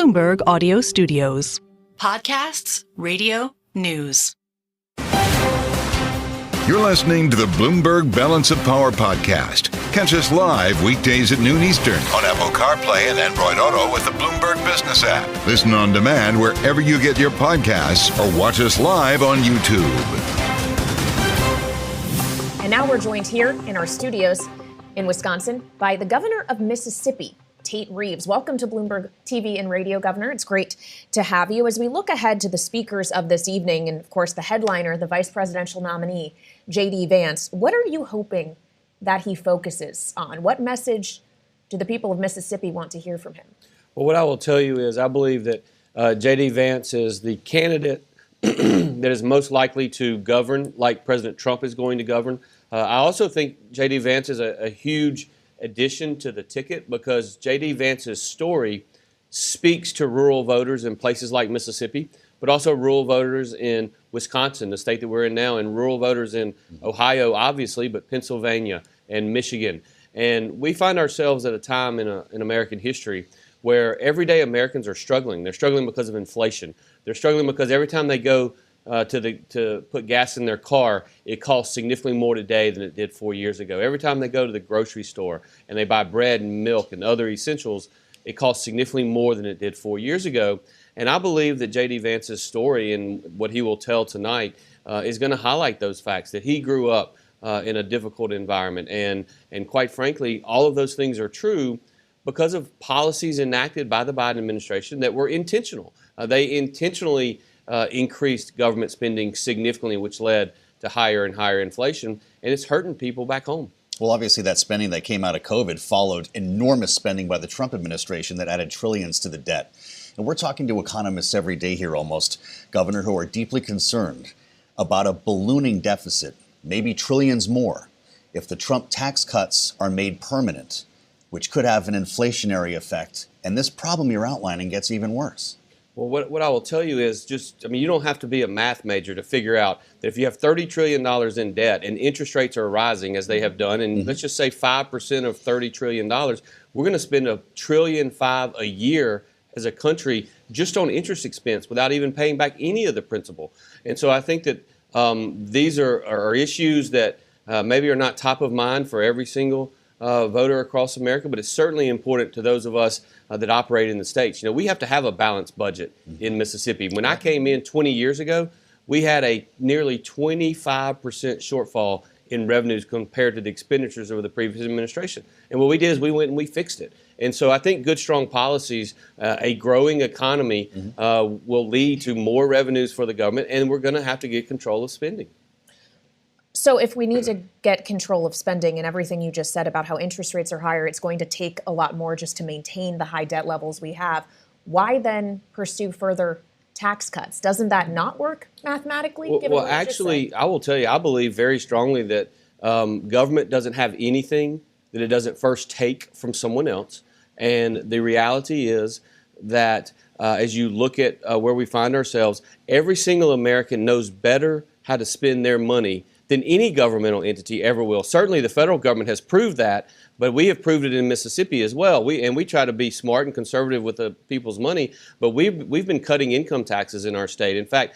Bloomberg Audio Studios. Podcasts, radio, news. You're listening to the Bloomberg Balance of Power podcast. Catch us live weekdays at noon Eastern on Apple CarPlay and Android Auto with the Bloomberg Business app. Listen on demand wherever you get your podcasts or watch us live on YouTube. And now we're joined here in our studios in Wisconsin by the governor of Mississippi, Tate Reeves. Welcome to Bloomberg TV and Radio, Governor. It's great to have you. As we look ahead to the speakers of this evening, and of course the headliner, the vice presidential nominee, JD Vance, what are you hoping that he focuses on? What message do the people of Mississippi want to hear from him? Well, what I will tell you is I believe that JD Vance is the candidate that is most likely to govern like President Trump is going to govern. I also think JD Vance is a huge addition to the ticket because JD Vance's story speaks to rural voters in places like Mississippi, but also rural voters in Wisconsin, the state that we're in now, and rural voters in Ohio, obviously, but Pennsylvania and Michigan. And we find ourselves at a time in American history where everyday Americans are struggling. They're struggling because of inflation. They're struggling because every time they go to put gas in their car, it costs significantly more today than it did 4 years ago. Every time they go to the grocery store and they buy bread and milk and other essentials, it costs significantly more than it did 4 years ago. And I believe that J.D. Vance's story and what he will tell tonight is going to highlight those facts, that he grew up in a difficult environment. And quite frankly, all of those things are true because of policies enacted by the Biden administration that were intentional. They intentionally increased government spending significantly, which led to higher and higher inflation, and it's hurting people back home. Well, obviously that spending that came out of COVID followed enormous spending by the Trump administration that added trillions to the debt. And we're talking to economists every day here almost, Governor, who are deeply concerned about a ballooning deficit, maybe trillions more, if the Trump tax cuts are made permanent, which could have an inflationary effect. And this problem you're outlining gets even worse. Well, what I will tell you is you don't have to be a math major to figure out that if you have $30 trillion in debt and interest rates are rising as they have done, and let's just say 5% of $30 trillion, we're going to spend $1.5 trillion a year as a country just on interest expense without even paying back any of the principal. And so I think that these are issues that maybe are not top of mind for every single voter across America, but it's certainly important to those of us that operate in the states. We have to have a balanced budget in Mississippi. When I came in 20 years ago, we had a nearly 25% shortfall in revenues compared to the expenditures of the previous administration. And what we did is we went and we fixed it. And so I think good, strong policies, a growing economy will lead to more revenues for the government, and we're going to have to get control of spending. So if we need to get control of spending and everything you just said about how interest rates are higher, it's going to take a lot more just to maintain the high debt levels we have. Why then pursue further tax cuts? Doesn't that not work mathematically? Well, actually, I will tell you, I believe very strongly that government doesn't have anything that it doesn't first take from someone else. And the reality is that as you look at where we find ourselves, every single American knows better how to spend their money than any governmental entity ever will. Certainly the federal government has proved that, but we have proved it in Mississippi as well. We try to be smart and conservative with the people's money, but we've been cutting income taxes in our state. In fact,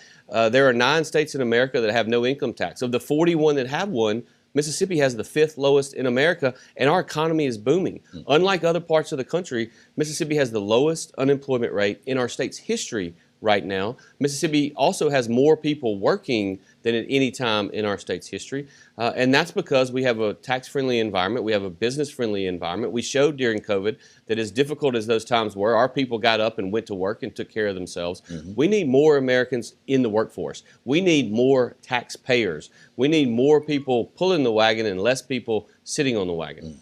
there are 9 states in America that have no income tax. Of the 41 that have one, Mississippi has the 5th lowest in America, and our economy is booming. Unlike other parts of the country, Mississippi has the lowest unemployment rate in our state's history right now. Mississippi also has more people working than at any time in our state's history. And that's because we have a tax-friendly environment. We have a business-friendly environment. We showed during COVID that as difficult as those times were, our people got up and went to work and took care of themselves. We need more Americans in the workforce. We need more taxpayers. We need more people pulling the wagon and less people sitting on the wagon.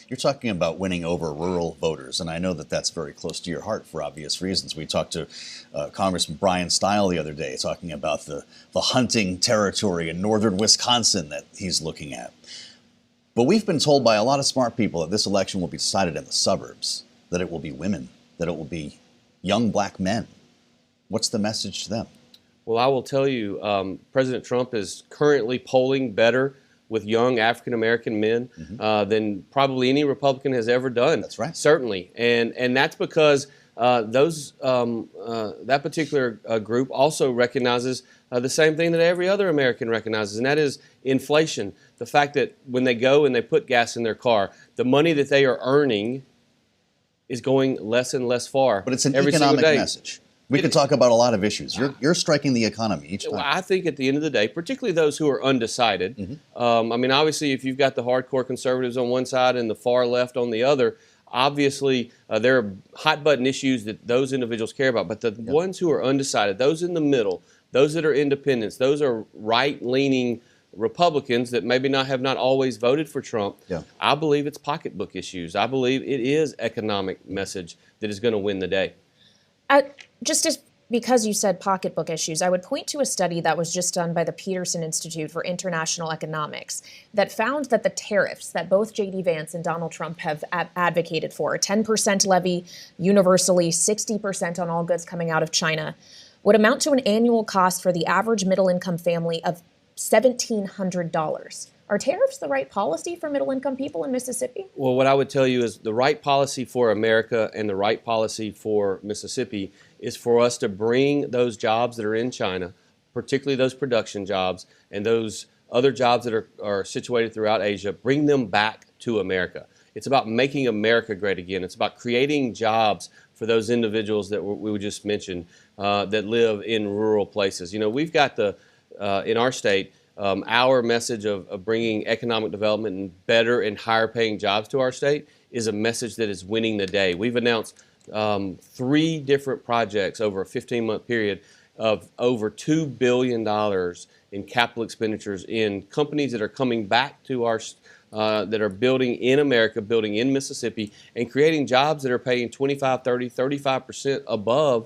You're talking about winning over rural voters, and I know that that's very close to your heart for obvious reasons. We talked to Congressman Brian Stile the other day talking about the hunting territory in northern Wisconsin that he's looking at. But we've been told by a lot of smart people that this election will be decided in the suburbs, that it will be women, that it will be young black men. What's the message to them? Well, I will tell you, President Trump is currently polling better with young African-American men than probably any Republican has ever done. That's right. Certainly. And that's because that particular group also recognizes the same thing that every other American recognizes, and that is inflation. The fact that when they go and they put gas in their car, the money that they are earning is going less and less far. But it's an every economic single day. message. We could talk about a lot of issues. You're striking the economy each time. Well, I think at the end of the day, particularly those who are undecided, I mean, obviously, if you've got the hardcore conservatives on one side and the far left on the other, obviously, there are hot-button issues that those individuals care about. But the ones who are undecided, those in the middle, those that are independents, those are right-leaning Republicans that maybe have not always voted for Trump. I believe it's pocketbook issues. I believe it is economic message that is going to win the day. Because you said pocketbook issues, I would point to a study that was just done by the Peterson Institute for International Economics that found that the tariffs that both JD Vance and Donald Trump have advocated for, a 10% levy universally, 60% on all goods coming out of China, would amount to an annual cost for the average middle-income family of $1,700. Are tariffs the right policy for middle-income people in Mississippi? Well, what I would tell you is the right policy for America and the right policy for Mississippi is for us to bring those jobs that are in China, particularly those production jobs and those other jobs that are situated throughout Asia, bring them back to America. It's about making America great again. It's about creating jobs for those individuals that we just mentioned that live in rural places. You know, we've got in our state, our message of bringing economic development and better and higher paying jobs to our state is a message that is winning the day. We've announced 3 different projects over a 15-month period of over $2 billion in capital expenditures in companies that are coming back to our that are building in America, building in Mississippi, and creating jobs that are paying 25, 30, 35% above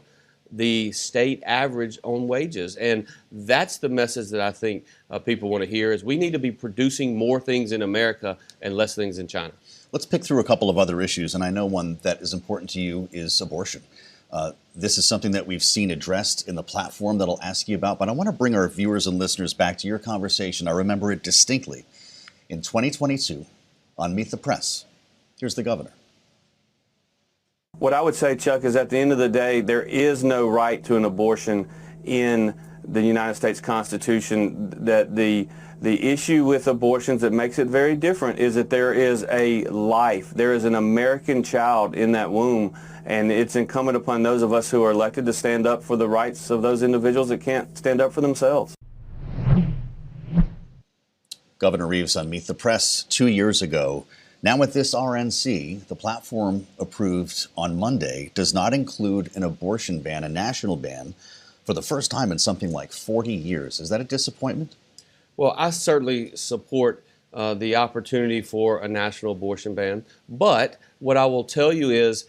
the state average on wages. And that's the message that I think people want to hear is we need to be producing more things in America and less things in China. Let's pick through a couple of other issues, and I know one that is important to you is abortion. This is something that we've seen addressed in the platform that I'll ask you about, but I want to bring our viewers and listeners back to your conversation. I remember it distinctly. In 2022, on Meet the Press, here's the governor. What I would say, Chuck, is at the end of the day, there is no right to an abortion in the United States Constitution. That the issue with abortions that makes it very different is that there is a life. There is an American child in that womb, and it's incumbent upon those of us who are elected to stand up for the rights of those individuals that can't stand up for themselves. Governor Reeves on Meet the Press 2 years ago. Now with this RNC, the platform approved on Monday does not include an abortion ban, a national ban, for the first time in something like 40 years. Is that a disappointment? Well, I certainly support the opportunity for a national abortion ban. But what I will tell you is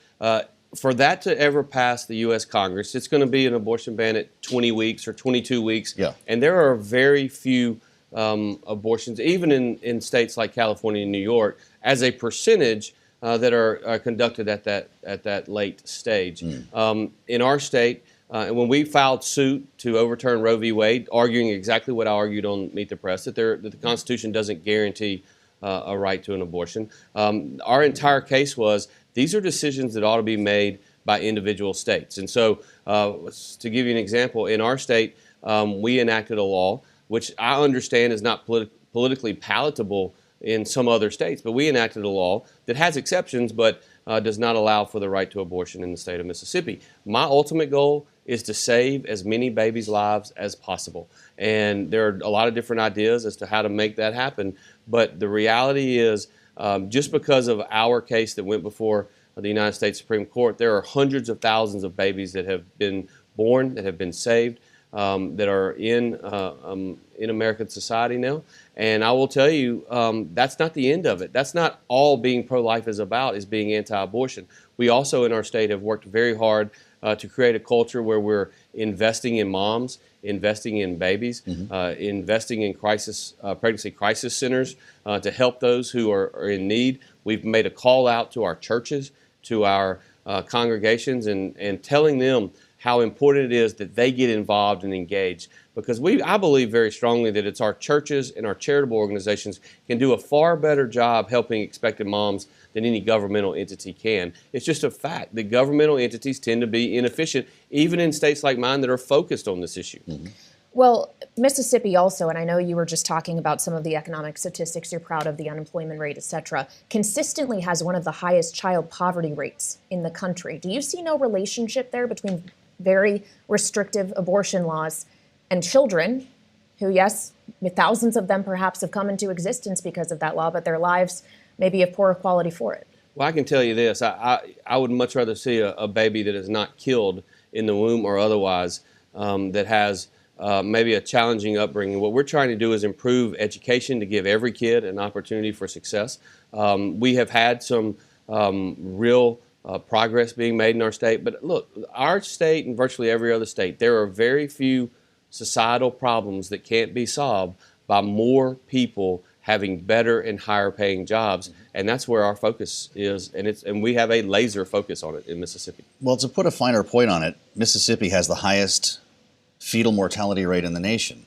for that to ever pass the U.S. Congress, it's going to be an abortion ban at 20 weeks or 22 weeks. Yeah. And there are very few abortions, even in states like California and New York, as a percentage that are conducted at that late stage. In our state, and when we filed suit to overturn Roe v. Wade, arguing exactly what I argued on Meet the Press, that the Constitution doesn't guarantee a right to an abortion, our entire case was these are decisions that ought to be made by individual states. And so to give you an example, in our state, we enacted a law which I understand is not politically palatable in some other states, but we enacted a law that has exceptions but does not allow for the right to abortion in the state of Mississippi. My ultimate goal is to save as many babies' lives as possible. And there are a lot of different ideas as to how to make that happen, but the reality is just because of our case that went before the United States Supreme Court, there are hundreds of thousands of babies that have been born, that have been saved, that are in American society now. And I will tell you, that's not the end of it. That's not all being pro-life is about, is being anti-abortion. We also in our state have worked very hard to create a culture where we're investing in moms, investing in babies, investing in pregnancy crisis centers to help those who are in need. We've made a call out to our churches, to our congregations, and telling them how important it is that they get involved and engaged. Because I believe very strongly that it's our churches and our charitable organizations can do a far better job helping expectant moms than any governmental entity can. It's just a fact that governmental entities tend to be inefficient, even in states like mine that are focused on this issue. Mm-hmm. Well, Mississippi also, and I know you were just talking about some of the economic statistics, you're proud of the unemployment rate, et cetera, consistently has one of the highest child poverty rates in the country. Do you see no relationship there between very restrictive abortion laws and children who, yes, thousands of them perhaps have come into existence because of that law, but their lives may be of poor quality for it? Well, I can tell you this. I would much rather see a baby that is not killed in the womb or otherwise, that has maybe a challenging upbringing. What we're trying to do is improve education to give every kid an opportunity for success. We have had some real progress being made in our state. But look, our state and virtually every other state, there are very few societal problems that can't be solved by more people having better and higher paying jobs. And that's where our focus is. And we have a laser focus on it in Mississippi. Well, to put a finer point on it, Mississippi has the highest fetal mortality rate in the nation,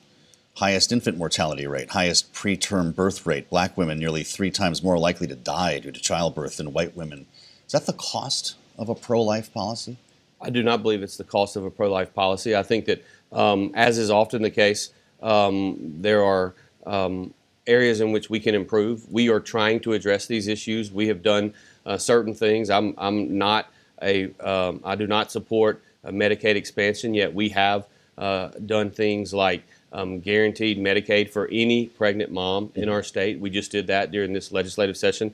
highest infant mortality rate, highest preterm birth rate. Black women nearly 3 times more likely to die due to childbirth than white women. Is that the cost of a pro-life policy? I do not believe it's the cost of a pro-life policy. I think that, as is often the case, there are areas in which we can improve. We are trying to address these issues. We have done certain things. I do not support Medicaid expansion, yet we have done things like guaranteed Medicaid for any pregnant mom in our state. We just did that during this legislative session.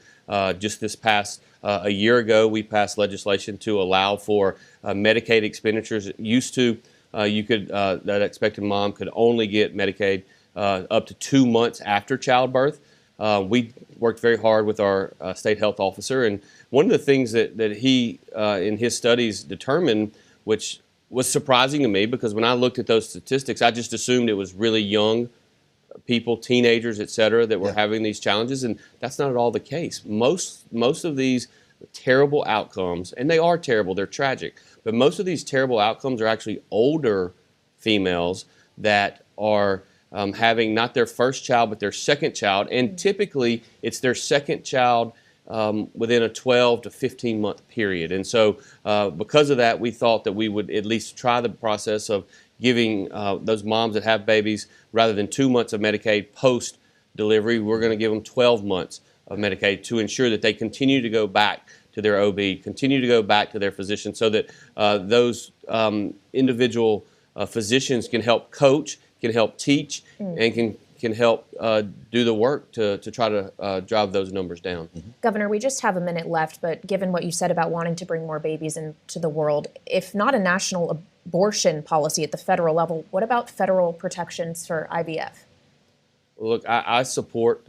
Just this past a year ago, we passed legislation to allow for Medicaid expenditures. Used to, that expectant mom could only get Medicaid up to 2 months after childbirth. We worked very hard with our state health officer, and one of the things that he, in his studies, determined, which was surprising to me, because when I looked at those statistics, I just assumed it was really young people, teenagers, et cetera, that were having these challenges, and that's not at all the case. Most of these terrible outcomes, and they are terrible, they're tragic, but most of these terrible outcomes are actually older females that are having not their first child, but their second child, and typically it's their second child within a 12 to 15 month period. And so because of that, we thought that we would at least try the process of giving those moms that have babies, rather than 2 months of Medicaid post delivery, we're going to give them 12 months of Medicaid to ensure that they continue to go back to their OB, continue to go back to their physician, so that those individual physicians can help coach, can help teach, and can help do the work to try to drive those numbers down. Governor, we just have a minute left, but given what you said about wanting to bring more babies into the world, if not a national abortion policy at the federal level, what about federal protections for IVF? Look, I support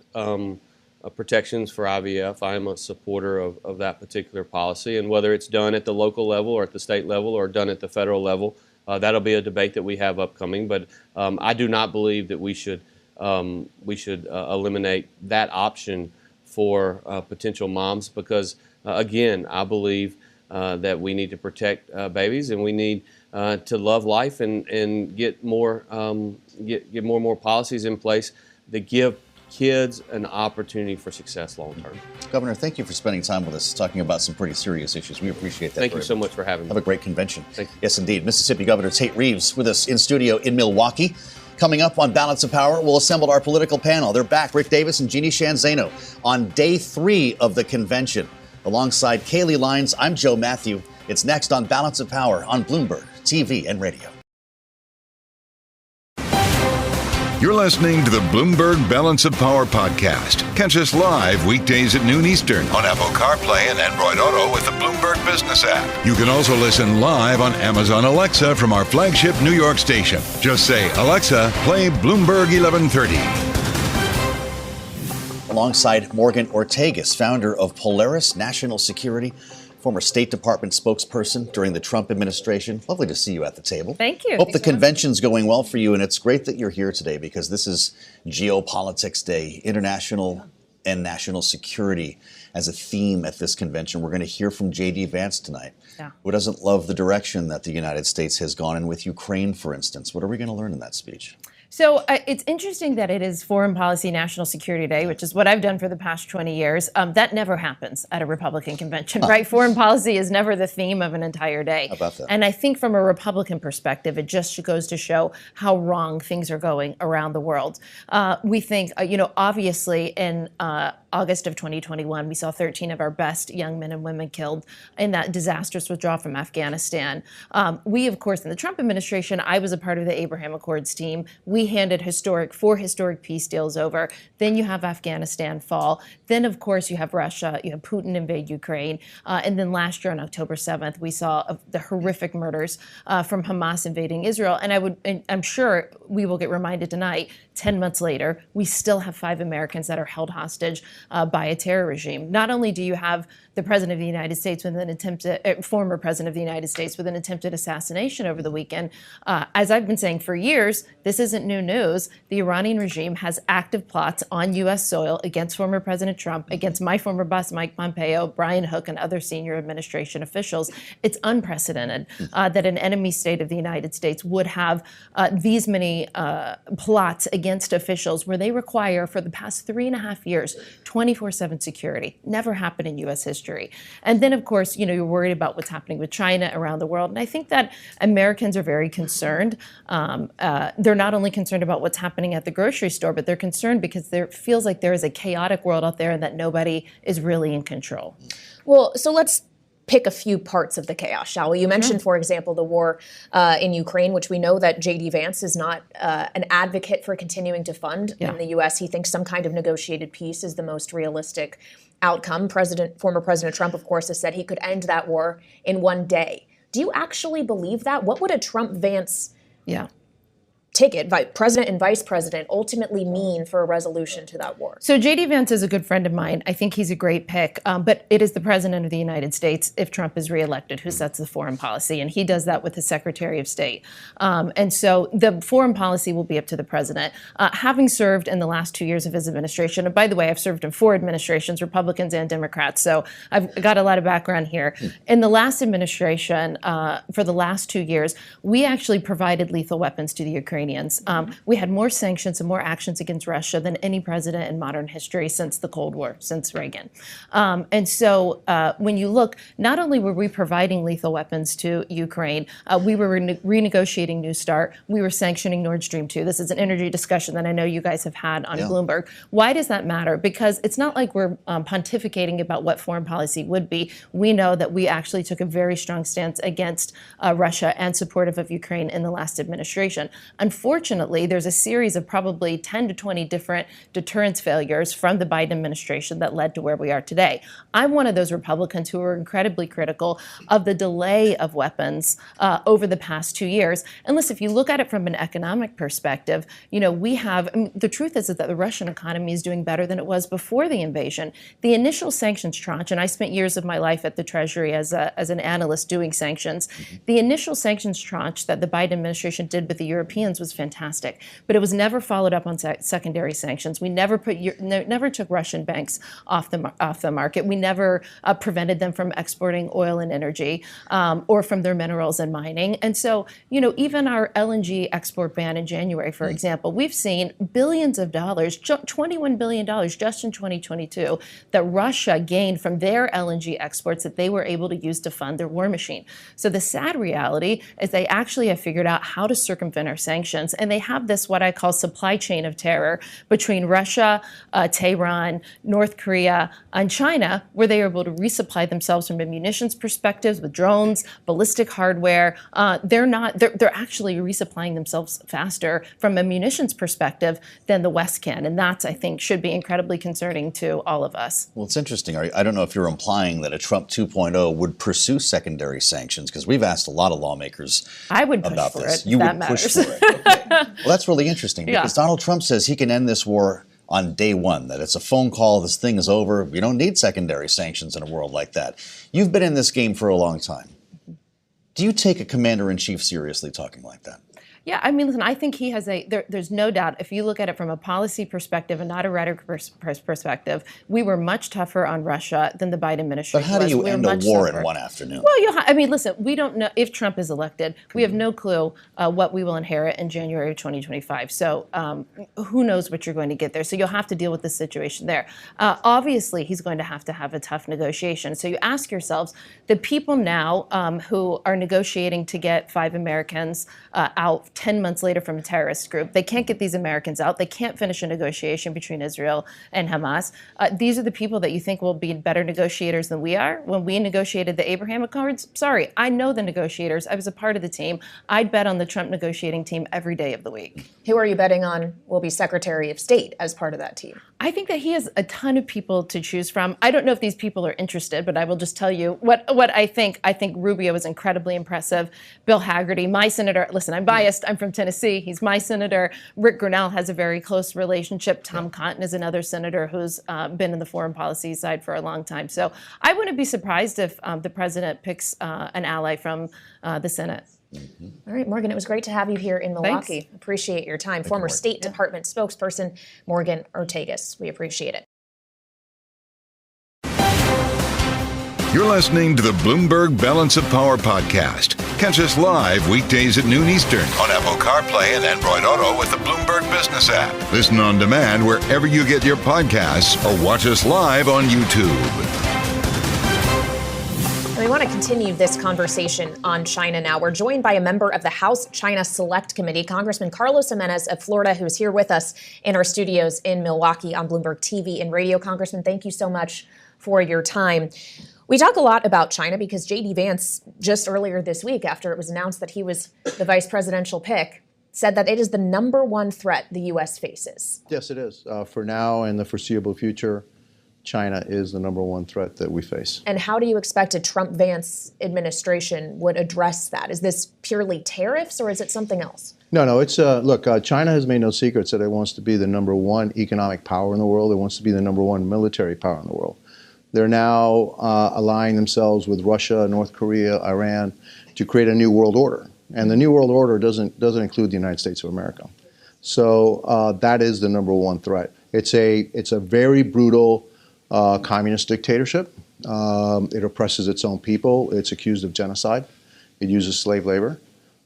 protections for IVF. I am a supporter of that particular policy, and whether it's done at the local level or at the state level or done at the federal level, that'll be a debate that we have upcoming. But I do not believe that we should eliminate that option for potential moms, because again, I believe that we need to protect babies, and we need to love life and get more get more and more policies in place that give kids an opportunity for success long term. Governor, thank you for spending time with us talking about some pretty serious issues. We appreciate that. Thank you so much for having me. Have a great convention. Thank you. Yes, indeed. Mississippi Governor Tate Reeves with us in studio in Milwaukee. Coming up on Balance of Power, we'll assemble our political panel. They're back, Rick Davis and Jeanne Zaino, on day 3 of the convention. Alongside Kailey, Leinz, I'm Joe Mathieu. It's next on Balance of Power on Bloomberg TV and radio. You're listening to the Bloomberg Balance of Power podcast. Catch us live weekdays at noon Eastern on Apple CarPlay and Android Auto with the Bloomberg Business app. You can also listen live on Amazon Alexa from our flagship New York station. Just say, Alexa, play Bloomberg 1130. Alongside Morgan Ortagus, founder of Polaris National Security, former State Department spokesperson during the Trump administration. Lovely to see you at the table. Thank you. Hope the convention's going well for you, and it's great that you're here today, because this is Geopolitics Day, international and national security. as a theme at this convention. We're going to hear from JD Vance tonight, Yeah. who doesn't love the direction that the United States has gone in with Ukraine, for instance. What are we going to learn in that speech? So it's interesting that it is Foreign Policy National Security Day, which is what I've done for the past 20 years. That never happens at a Republican convention, right? Foreign policy is never the theme of an entire day. How about that? And I think from a Republican perspective, it just goes to show how wrong things are going around the world. We think, obviously in August of 2021, we saw 13 of our best young men and women killed in that disastrous withdrawal from Afghanistan. We, of course, in the Trump administration, I was a part of the Abraham Accords team. We handed four historic peace deals over. Then you have Afghanistan fall. Then, of course, you have Russia. You have Putin invade Ukraine. And then last year on October 7th, we saw the horrific murders from Hamas invading Israel. And I'm sure we will get reminded tonight, 10 months later, we still have 5 Americans that are held hostage by a terror regime. Not only do you have the President of the United States with an former President of the United States with an attempted assassination over the weekend, as I've been saying for years, this isn't new news. The Iranian regime has active plots on U.S. soil against former President Trump, against my former boss, Mike Pompeo, Brian Hook, and other senior administration officials. It's unprecedented that an enemy state of the United States would have these many plots against officials where they require, for the past 3.5 years, 24/7 security. Never happened in U.S. history. And then, of course, you're worried about what's happening with China around the world. And I think that Americans are very concerned. They're not only concerned about what's happening at the grocery store, but they're concerned because there feels like there is a chaotic world out there and that nobody is really in control. Well, so let's pick a few parts of the chaos, shall we? You mentioned, for example, the war in Ukraine, which we know that JD Vance is not an advocate for continuing to fund in the U.S. He thinks some kind of negotiated peace is the most realistic outcome. Former President Trump, of course, has said he could end that war in one day. Do you actually believe that? What would a Trump-Vance ticket, president and vice president, ultimately mean for a resolution to that war? So JD Vance is a good friend of mine. I think he's a great pick, but it is the president of the United States, if Trump is reelected, who sets the foreign policy, and he does that with the Secretary of State. And so the foreign policy will be up to the president. Having served in the last 2 years of his administration, and by the way, I've served in 4 administrations, Republicans and Democrats, so I've got a lot of background here. In the last administration, for the last 2 years, we actually provided lethal weapons to the Ukrainians. We had more sanctions and more actions against Russia than any president in modern history since the Cold War, since Reagan. And so when you look, not only were we providing lethal weapons to Ukraine, we were renegotiating New START, we were sanctioning Nord Stream 2. This is an energy discussion that I know you guys have had on Bloomberg. Why does that matter? Because it's not like we're pontificating about what foreign policy would be. We know that we actually took a very strong stance against Russia and supportive of Ukraine in the last administration. Unfortunately, there's a series of probably 10 to 20 different deterrence failures from the Biden administration that led to where we are today. I'm one of those Republicans who are incredibly critical of the delay of weapons over the past 2 years. Unless if you look at it from an economic perspective, the truth is that the Russian economy is doing better than it was before the invasion. The initial sanctions tranche, and I spent years of my life at the Treasury as an analyst doing sanctions, the initial sanctions tranche that the Biden administration did with the Europeans was fantastic, but it was never followed up on secondary sanctions. We never took Russian banks off the market. We never prevented them from exporting oil and energy or from their minerals and mining. And so, even our LNG export ban in January, for example, we've seen billions of dollars, $21 billion just in 2022, that Russia gained from their LNG exports that they were able to use to fund their war machine. So the sad reality is they actually have figured out how to circumvent our sanctions. And they have this, what I call, supply chain of terror between Russia, Tehran, North Korea, and China, where they are able to resupply themselves from a munitions perspective with drones, ballistic hardware. They're actually resupplying themselves faster from a munitions perspective than the West can. And that's, I think, should be incredibly concerning to all of us. Well, it's interesting. I don't know if you're implying that a Trump 2.0 would pursue secondary sanctions, because we've asked a lot of lawmakers about this. You would push for it. Okay. Well, that's really interesting, because Donald Trump says he can end this war on day one, that it's a phone call, this thing is over. We don't need secondary sanctions in a world like that. You've been in this game for a long time. Do you take a commander-in-chief seriously talking like that? Yeah, I mean, listen, I think he has there's no doubt, if you look at it from a policy perspective and not a rhetoric perspective, we were much tougher on Russia than the Biden administration But how do you was. end a war in one afternoon? Well, I mean, listen, we don't know if Trump is elected. We have no clue what we will inherit in January of 2025. So who knows what you're going to get there. So you'll have to deal with the situation there. Obviously, he's going to have a tough negotiation. So you ask yourselves, the people now who are negotiating to get 5 Americans out 10 months later from a terrorist group, they can't get these Americans out. They can't finish a negotiation between Israel and Hamas. These are the people that you think will be better negotiators than we are. When we negotiated the Abraham Accords, sorry, I know the negotiators. I was a part of the team. I'd bet on the Trump negotiating team every day of the week. Who are you betting on will be Secretary of State as part of that team? I think that he has a ton of people to choose from. I don't know if these people are interested, but I will just tell you what I think. I think Rubio is incredibly impressive. Bill Hagerty, my senator. Listen, I'm biased. I'm from Tennessee. He's my senator. Rick Grinnell has a very close relationship. Tom Cotton is another senator who's been in the foreign policy side for a long time. So I wouldn't be surprised if the president picks an ally from the Senate. All right, Morgan, it was great to have you here in Milwaukee. Thanks. Appreciate your time. Former State Department spokesperson Morgan Ortagus. We appreciate it. You're listening to the Bloomberg Balance of Power podcast. Catch us live weekdays at noon Eastern on Apple CarPlay and Android Auto with the Bloomberg Business app. Listen on demand wherever you get your podcasts or watch us live on YouTube. And we want to continue this conversation on China now. We're joined by a member of the House China Select Committee, Congressman Carlos Gimenez of Florida, who's here with us in our studios in Milwaukee on Bloomberg TV and radio. Congressman, thank you so much for your time. We talk a lot about China because JD Vance, just earlier this week, after it was announced that he was the vice presidential pick, said that it is the number one threat the U.S. faces. Yes, it is. For now and the foreseeable future, China is the number one threat that we face. And how do you expect a Trump-Vance administration would address that? Is this purely tariffs or is it something else? No, it's, look, China has made no secrets that it wants to be the number one economic power in the world. It wants to be the number one military power in the world. They're now aligning themselves with Russia, North Korea, Iran to create a new world order. And the new world order doesn't include the United States of America. So that is the number one threat. It's a very brutal communist dictatorship. It oppresses its own people. It's accused of genocide. It uses slave labor.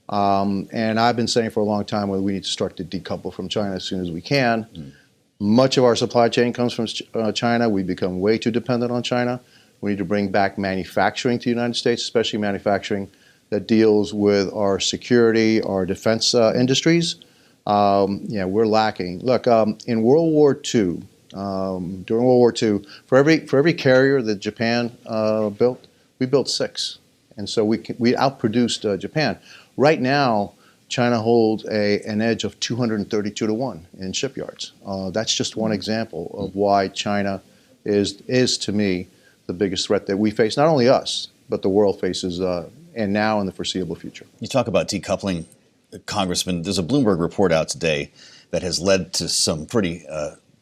And I've been saying for a long time that we need to start to decouple from China as soon as we can. Much of our supply chain comes from China. We've become way too dependent on China. We need to bring back manufacturing to the United States, especially manufacturing that deals with our security, our defense industries. We're lacking. Look, in World War II, during World War II, for every carrier that Japan built, we built 6. And so we outproduced Japan. Right now, China holds an edge of 232 to 1 in shipyards. That's just one example of why China is to me the biggest threat that we face, not only us, but the world faces, and now in the foreseeable future. You talk about decoupling, Congressman. There's a Bloomberg report out today that has led to some pretty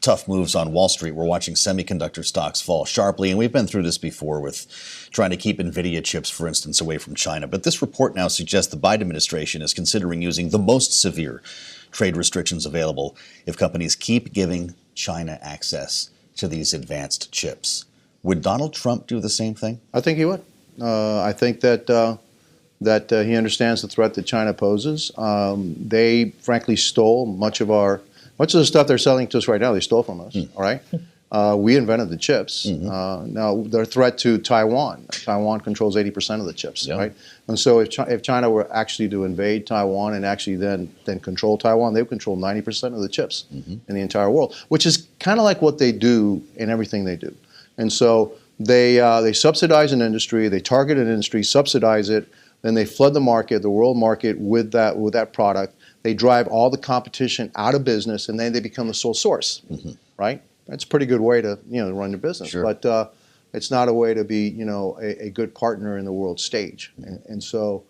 tough moves on Wall Street. We're watching semiconductor stocks fall sharply, and we've been through this before with trying to keep NVIDIA chips, for instance, away from China. But this report now suggests the Biden administration is considering using the most severe trade restrictions available if companies keep giving China access to these advanced chips. Would Donald Trump do the same thing? I think he would. I think that he understands the threat that China poses. They frankly stole much of the stuff they're selling to us right now. They stole from us. All right, we invented the chips. Now their threat to Taiwan. Taiwan controls 80% of the chips. Yeah. Right, and so if China were actually to invade Taiwan and actually then control Taiwan, they would control 90% of the chips in the entire world, which is kind of like what they do in everything they do. And so they subsidize an industry, they target an industry, subsidize it, then they flood the market, the world market with that product. They drive all the competition out of business, and then they become the sole source, right? That's a pretty good way to run your business, sure. But it's not a way to be a good partner in the world stage. And so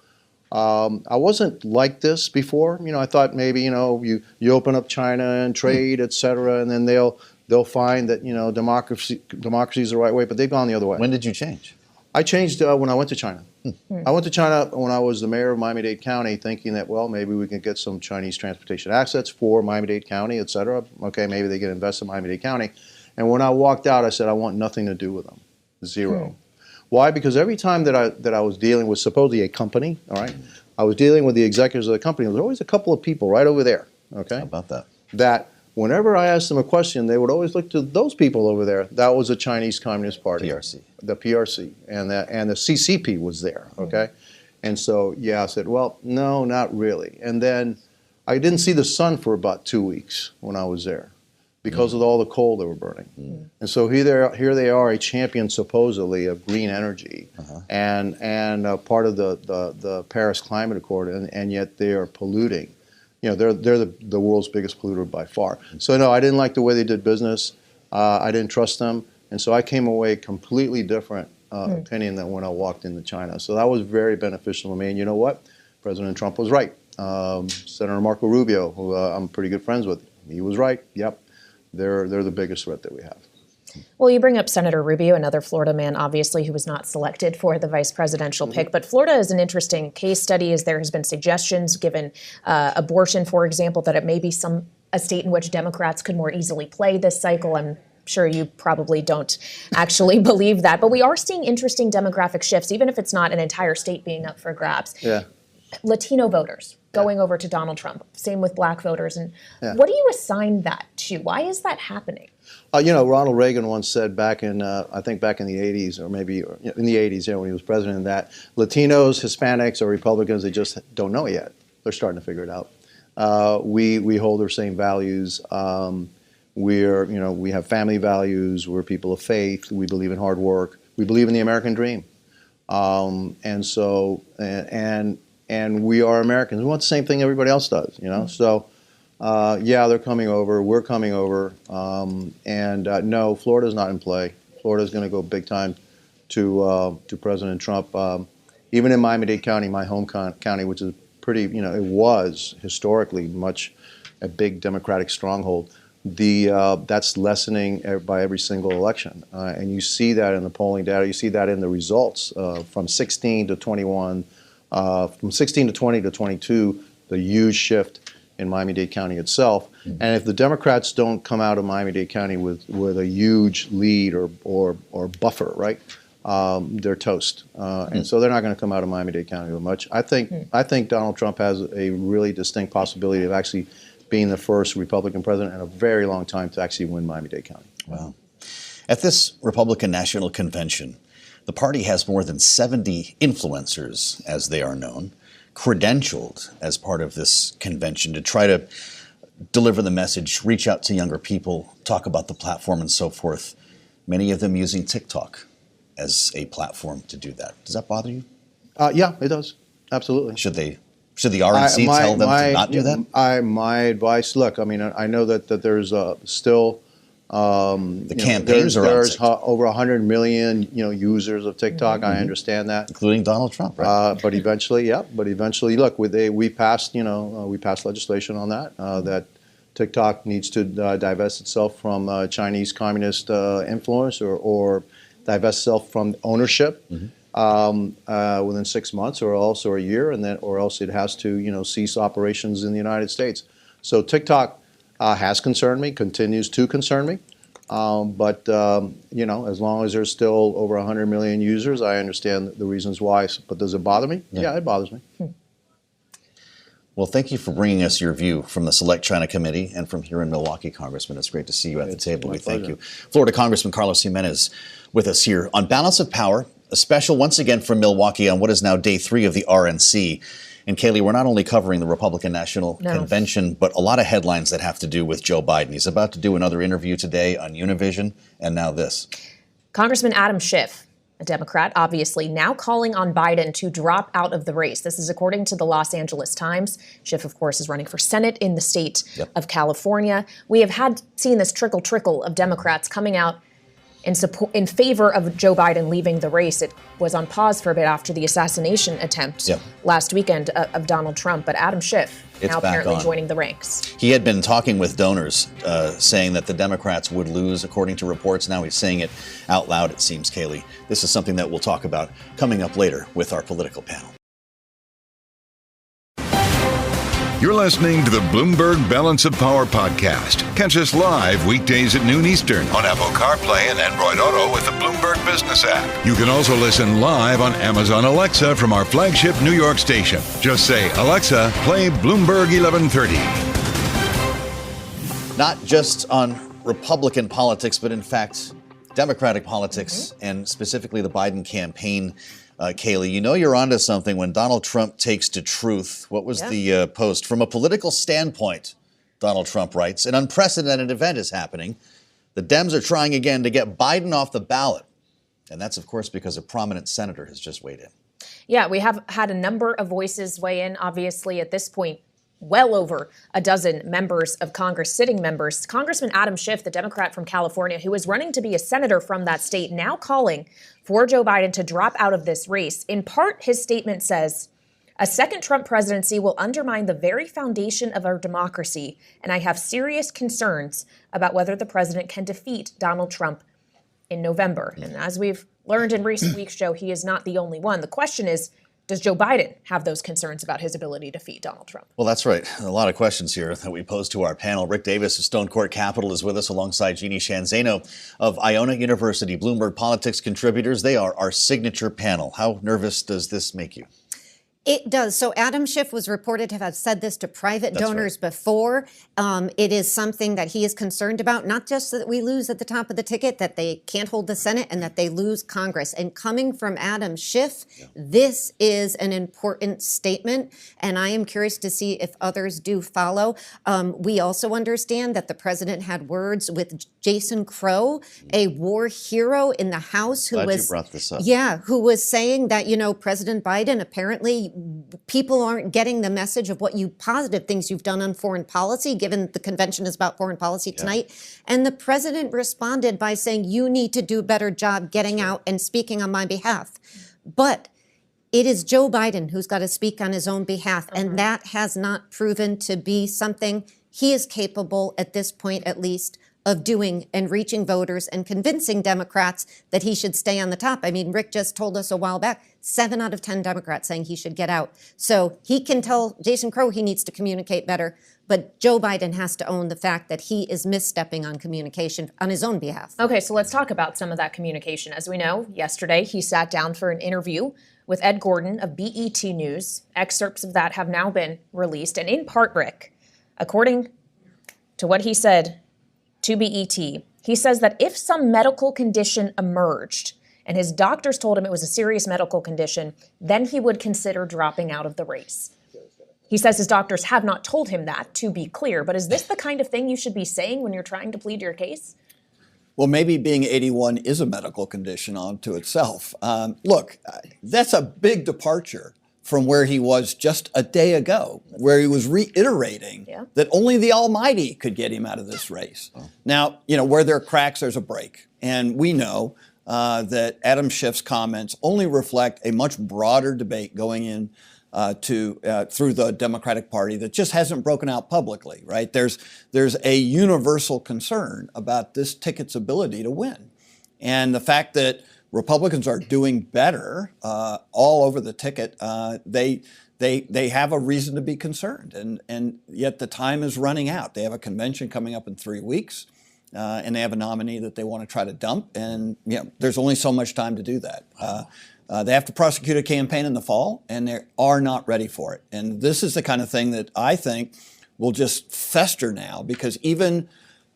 I wasn't like this before. I thought maybe you open up China and trade, et cetera, and then they'll find that democracy is the right way, but they've gone the other way. When did you change? I changed when I went to China. I went to China when I was the mayor of Miami-Dade County, thinking that, well, maybe we can get some Chinese transportation assets for Miami-Dade County, et cetera. Okay, maybe they can invest in Miami-Dade County. And when I walked out, I said, I want nothing to do with them. Zero. Why? Because every time that I was dealing with supposedly a company, all right, I was dealing with the executives of the company. There was always a couple of people right over there, okay? How about that? That whenever I asked them a question, they would always look to those people over there. That was the Chinese Communist Party. PRC. The PRC. And the CCP was there, okay? And so, yeah, I said, well, no, not really. And then I didn't see the sun for about 2 weeks when I was there because of all the coal they were burning. And so here they are, a champion supposedly of green energy and part of the Paris Climate Accord, and yet they are polluting. You know, they're the world's biggest polluter by far. So no, I didn't like the way they did business. I didn't trust them, and so I came away completely different opinion than when I walked into China. So that was very beneficial to me. And you know what? President Trump was right. Senator Marco Rubio, who I'm pretty good friends with, he was right. Yep, they're the biggest threat that we have. Well, you bring up Senator Rubio, another Florida man, obviously, who was not selected for the vice presidential pick. But Florida is an interesting case study, as there has been suggestions, given abortion, for example, that it may be a state in which Democrats could more easily play this cycle. I'm sure you probably don't actually believe that. But we are seeing interesting demographic shifts, even if it's not an entire state being up for grabs. Yeah. Latino voters going over to Donald Trump. Same with black voters. And what do you assign that to? Why is that happening? You know, Ronald Reagan once said back in, I think back in the 80s, or maybe in the 80s, when he was president, that Latinos, Hispanics, or Republicans, they just don't know yet. They're starting to figure it out. We hold our same values. We have family values. We're people of faith. We believe in hard work. We believe in the American dream. And we are Americans. We want the same thing everybody else does, you know? So, yeah, they're coming over. We're coming over. No, Florida's not in play. Florida's going to go big time to President Trump. Even in Miami-Dade County, my home county, which is pretty, it was historically much a big Democratic stronghold. That's lessening by every single election. And you see that in the polling data. You see that in the results from 16 to 21. From 16 to 20 to 22, the huge shift in Miami-Dade County itself. And if the Democrats don't come out of Miami-Dade County with a huge lead or buffer, right, they're toast. And so they're not going to come out of Miami-Dade County with much. I think Donald Trump has a really distinct possibility of actually being the first Republican president in a very long time to actually win Miami-Dade County. Wow. At this Republican National Convention, the party has more than 70 influencers, as they are known, credentialed as part of this convention to try to deliver the message, reach out to younger people, talk about the platform and so forth. Many of them using TikTok as a platform to do that. Does that bother you? Yeah, it does. Absolutely. Should the RNC tell them to not do that? My advice, look, I mean, I know that there's still the campaigns are there's over 100 million users of TikTok. I understand that, including Donald Trump, right? But eventually, look, we passed legislation on that that TikTok needs to divest itself from Chinese communist influence or divest itself from ownership within 6 months, or also a year, or else it has to cease operations in the United States. So TikTok has concerned me, continues to concern me. But as long as there's still over 100 million users, I understand the reasons why. But does it bother me? Yeah, it bothers me. Well, thank you for bringing us your view from the Select China Committee and from here in Milwaukee, Congressman. It's great to see you at the table. We thank you. Florida Congressman Carlos Gimenez with us here on Balance of Power, a special once again from Milwaukee on what is now day 3 of the RNC. And Kailey, we're not only covering the Republican National Convention, but a lot of headlines that have to do with Joe Biden. He's about to do another interview today on Univision, and now this. Congressman Adam Schiff, a Democrat, obviously, now calling on Biden to drop out of the race. This is according to the Los Angeles Times. Schiff, of course, is running for Senate in the state of California. We have seen this trickle of Democrats coming out in favor of Joe Biden leaving the race. It was on pause for a bit after the assassination attempt last weekend of Donald Trump. But Adam Schiff It's now back apparently on. joining the ranks. He had been talking with donors, saying that the Democrats would lose, according to reports. Now he's saying it out loud, it seems, Kailey. This is something that we'll talk about coming up later with our political panel. You're listening to the Bloomberg Balance of Power podcast. Catch us live weekdays at noon Eastern on Apple CarPlay and Android Auto with the Bloomberg Business app. You can also listen live on Amazon Alexa from our flagship New York station. Just say, Alexa, play Bloomberg 1130. Not just on Republican politics, but in fact, Democratic politics, and specifically the Biden campaign. Kailey, you know you're onto something when Donald Trump takes to truth. What was the post? From a political standpoint, Donald Trump writes, an unprecedented event is happening. The Dems are trying again to get Biden off the ballot. And that's, of course, because a prominent senator has just weighed in. Yeah, we have had a number of voices weigh in. Obviously, at this point, well over a dozen members of Congress, sitting members. Congressman Adam Schiff, the Democrat from California, who is running to be a senator from that state, now calling for Joe Biden to drop out of this race. In part, his statement says, a second Trump presidency will undermine the very foundation of our democracy, and I have serious concerns about whether the president can defeat Donald Trump in November. And as we've learned in recent weeks, Joe, he is not the only one. The question is, does Joe Biden have those concerns about his ability to defeat Donald Trump? Well, that's right. A lot of questions here that we pose to our panel. Rick Davis of Stone Court Capital is with us alongside Jeanne Zaino of Iona University, Bloomberg Politics contributors. They are our signature panel. How nervous does this make you? It does. So Adam Schiff was reported to have said this to private donors before. It is something that he is concerned about, not just that we lose at the top of the ticket, that they can't hold the Senate and that they lose Congress. And coming from Adam Schiff, this is an important statement. And I am curious to see if others do follow. We also understand that the president had words with Jason Crow, a war hero in the House, who Glad you brought this up. who was saying that, President Biden, apparently people aren't getting the message of what positive things you've done on foreign policy, given the convention is about foreign policy tonight. And the president responded by saying, you need to do a better job getting out and speaking on my behalf. But it is Joe Biden who's got to speak on his own behalf. And that has not proven to be something he is capable, at this point at least, of doing and reaching voters and convincing Democrats that he should stay on the top. I mean, Rick just told us a while back, 7 out of 10 Democrats saying he should get out. So he can tell Jason Crow he needs to communicate better, but Joe Biden has to own the fact that he is misstepping on communication on his own behalf. Okay, so let's talk about some of that communication. As we know, yesterday he sat down for an interview with Ed Gordon of BET News. Excerpts of that have now been released. And in part, Rick, according to what he said to BET, he says that if some medical condition emerged and his doctors told him it was a serious medical condition, then he would consider dropping out of the race. He says his doctors have not told him that, to be clear, but is this the kind of thing you should be saying when you're trying to plead your case? Well, maybe being 81 is a medical condition unto itself. Look, that's a big departure from where he was just a day ago, where he was reiterating that only the Almighty could get him out of this race. Now, where there are cracks, there's a break. And we know that Adam Schiff's comments only reflect a much broader debate going in through the Democratic Party that just hasn't broken out publicly, right? There's a universal concern about this ticket's ability to win. And the fact that Republicans are doing better all over the ticket, they have a reason to be concerned. And yet the time is running out. They have a convention coming up in 3 weeks, and they have a nominee that they want to try to dump. And there's only so much time to do that. They have to prosecute a campaign in the fall, and they are not ready for it. And this is the kind of thing that I think will just fester now, because even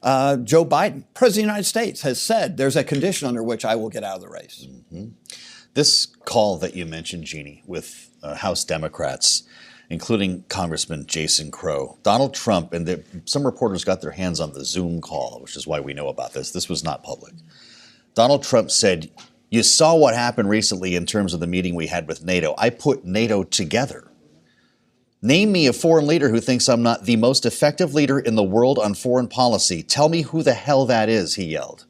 Joe Biden, President of the United States, has said there's a condition under which I will get out of the race. This call that you mentioned, Jeanne, with House Democrats, including Congressman Jason Crow, Donald Trump, and some reporters got their hands on the Zoom call, which is why we know about this. This was not public. Donald Trump said, you saw what happened recently in terms of the meeting we had with NATO. I put NATO together. Name me a foreign leader who thinks I'm not the most effective leader in the world on foreign policy. Tell me who the hell that is, he yelled.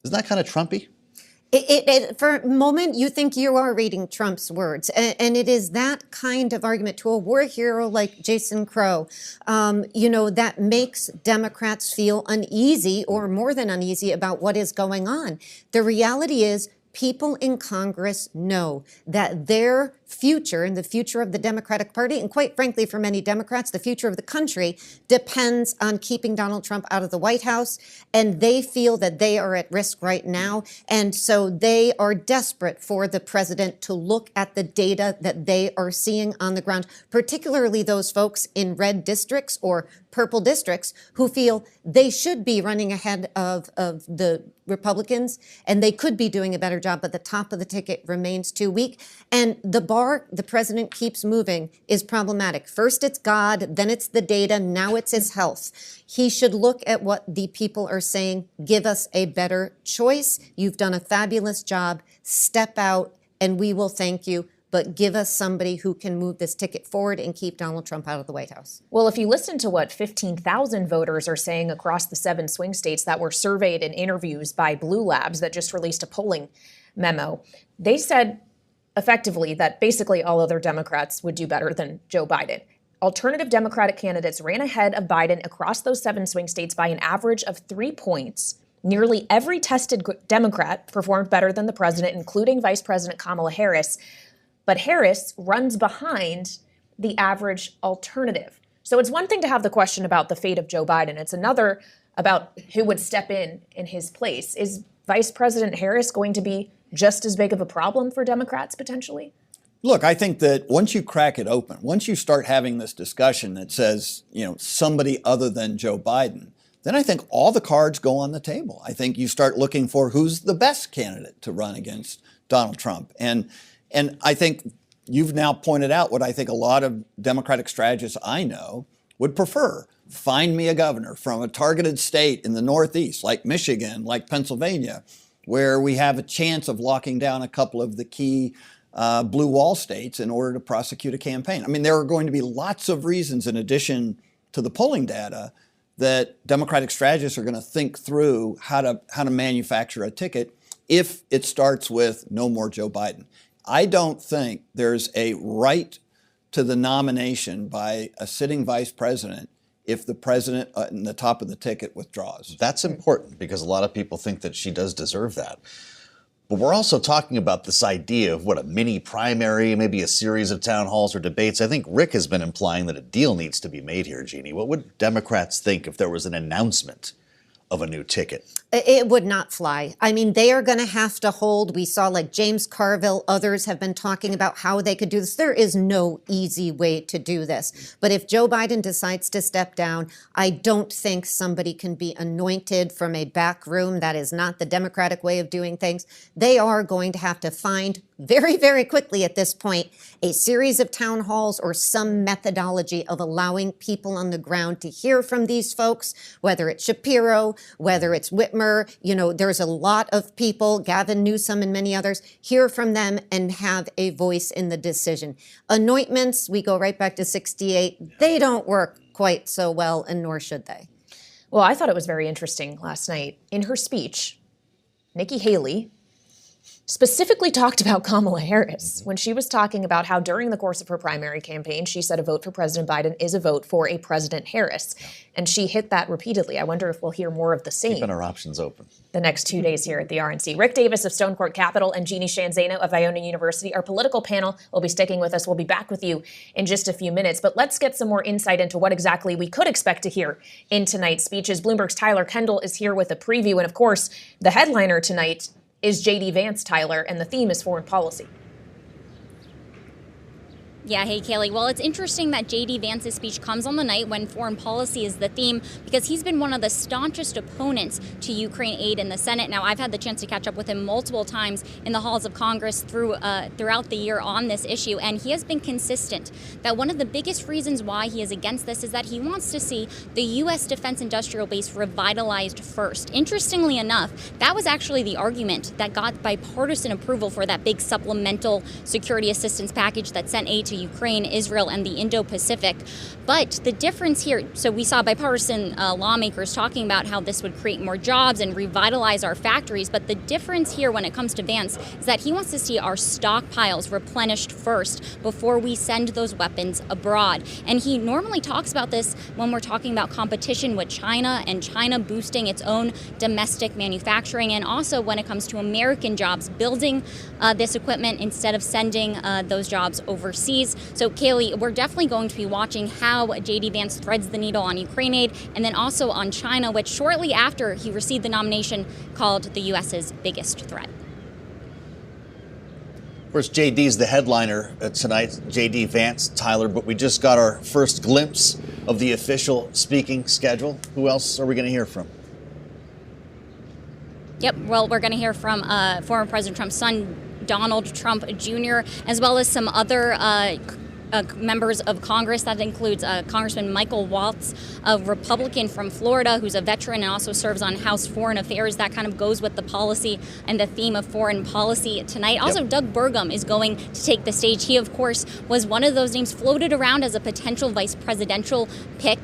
Isn't that kind of Trumpy? For a moment, you think you are reading Trump's words. And it is that kind of argument to a war hero like Jason Crow, that makes Democrats feel uneasy or more than uneasy about what is going on. The reality is, people in Congress know that their future and the future of the Democratic Party, and quite frankly, for many Democrats, the future of the country depends on keeping Donald Trump out of the White House. And they feel that they are at risk right now. And so they are desperate for the president to look at the data that they are seeing on the ground, particularly those folks in red districts or purple districts who feel they should be running ahead of the Republicans and they could be doing a better job, but the top of the ticket remains too weak. And the bar the president keeps moving is problematic. First it's God, then it's the data, now it's his health. He should look at what the people are saying, give us a better choice. You've done a fabulous job. Step out and we will thank you. But give us somebody who can move this ticket forward and keep Donald Trump out of the White House. Well, if you listen to what 15,000 voters are saying across the 7 swing states that were surveyed in interviews by Blue Labs that just released a polling memo, they said effectively that basically all other Democrats would do better than Joe Biden. Alternative Democratic candidates ran ahead of Biden across those 7 swing states by an average of 3 points. Nearly every tested Democrat performed better than the president, including Vice President Kamala Harris. But Harris runs behind the average alternative. So it's one thing to have the question about the fate of Joe Biden. It's another about who would step in his place. Is Vice President Harris going to be just as big of a problem for Democrats potentially? Look, I think that once you crack it open, once you start having this discussion that says, somebody other than Joe Biden, then I think all the cards go on the table. I think you start looking for who's the best candidate to run against Donald Trump. And I think you've now pointed out what I think a lot of Democratic strategists I know would prefer. Find me a governor from a targeted state in the Northeast, like Michigan, like Pennsylvania, where we have a chance of locking down a couple of the key blue wall states in order to prosecute a campaign. I mean, there are going to be lots of reasons in addition to the polling data that Democratic strategists are going to think through how to manufacture a ticket if it starts with no more Joe Biden. I don't think there's a right to the nomination by a sitting vice president if the president in the top of the ticket withdraws. That's important because a lot of people think that she does deserve that. But we're also talking about this idea of a mini primary, maybe a series of town halls or debates. I think Rick has been implying that a deal needs to be made here, Jeanne. What would Democrats think if there was an announcement of a new ticket? It would not fly. I mean, they are going to have to hold. We saw James Carville, others have been talking about how they could do this. There is no easy way to do this. But if Joe Biden decides to step down, I don't think somebody can be anointed from a back room. That is not the Democratic way of doing things. They are going to have to find very, very quickly at this point a series of town halls or some methodology of allowing people on the ground to hear from these folks, whether it's Shapiro, whether it's Whitmer. There's a lot of people, Gavin Newsom and many others, hear from them and have a voice in the decision. Anointments, we go right back to 68. They don't work quite so well, and nor should they. Well, I thought it was very interesting last night. In her speech, Nikki Haley specifically talked about Kamala Harris when she was talking about how during the course of her primary campaign, she said a vote for President Biden is a vote for a President Harris. And she hit that repeatedly. I wonder if we'll hear more of the same. Keeping our options open. The next 2 days here at the RNC. Rick Davis of Stonecourt Capital and Jeanne Zaino of Iona University, our political panel, will be sticking with us. We'll be back with you in just a few minutes. But let's get some more insight into what exactly we could expect to hear in tonight's speeches. Bloomberg's Tyler Kendall is here with a preview. And of course, the headliner tonight is JD Vance, Tyler, and the theme is foreign policy. Yeah, hey, Kailey. Well, it's interesting that JD Vance's speech comes on the night when foreign policy is the theme because he's been one of the staunchest opponents to Ukraine aid in the Senate. Now, I've had the chance to catch up with him multiple times in the halls of Congress throughout the year on this issue, and he has been consistent that one of the biggest reasons why he is against this is that he wants to see the U.S. defense industrial base revitalized first. Interestingly enough, that was actually the argument that got bipartisan approval for that big supplemental security assistance package that sent aid to to Ukraine, Israel, and the Indo-Pacific. But the difference here, so we saw bipartisan lawmakers talking about how this would create more jobs and revitalize our factories. But the difference here when it comes to Vance is that he wants to see our stockpiles replenished first before we send those weapons abroad. And he normally talks about this when we're talking about competition with China and China boosting its own domestic manufacturing, and also when it comes to American jobs building this equipment instead of sending those jobs overseas. So Kailey, we're definitely going to be watching how JD Vance threads the needle on Ukraine aid and then also on China, which shortly after he received the nomination called the U.S.'s biggest threat. Of course, JD's the headliner tonight, JD Vance, Tyler, but we just got our first glimpse of the official speaking schedule. Who else are we going to hear from? Yep, well, we're going to hear from former President Trump's son, Donald Trump Jr., as well as some other members of Congress. That includes Congressman Michael Waltz, a Republican from Florida who's a veteran and also serves on House Foreign Affairs. That kind of goes with the policy and the theme of foreign policy tonight. Also, yep. Doug Burgum is going to take the stage. He, of course, was one of those names floated around as a potential vice presidential pick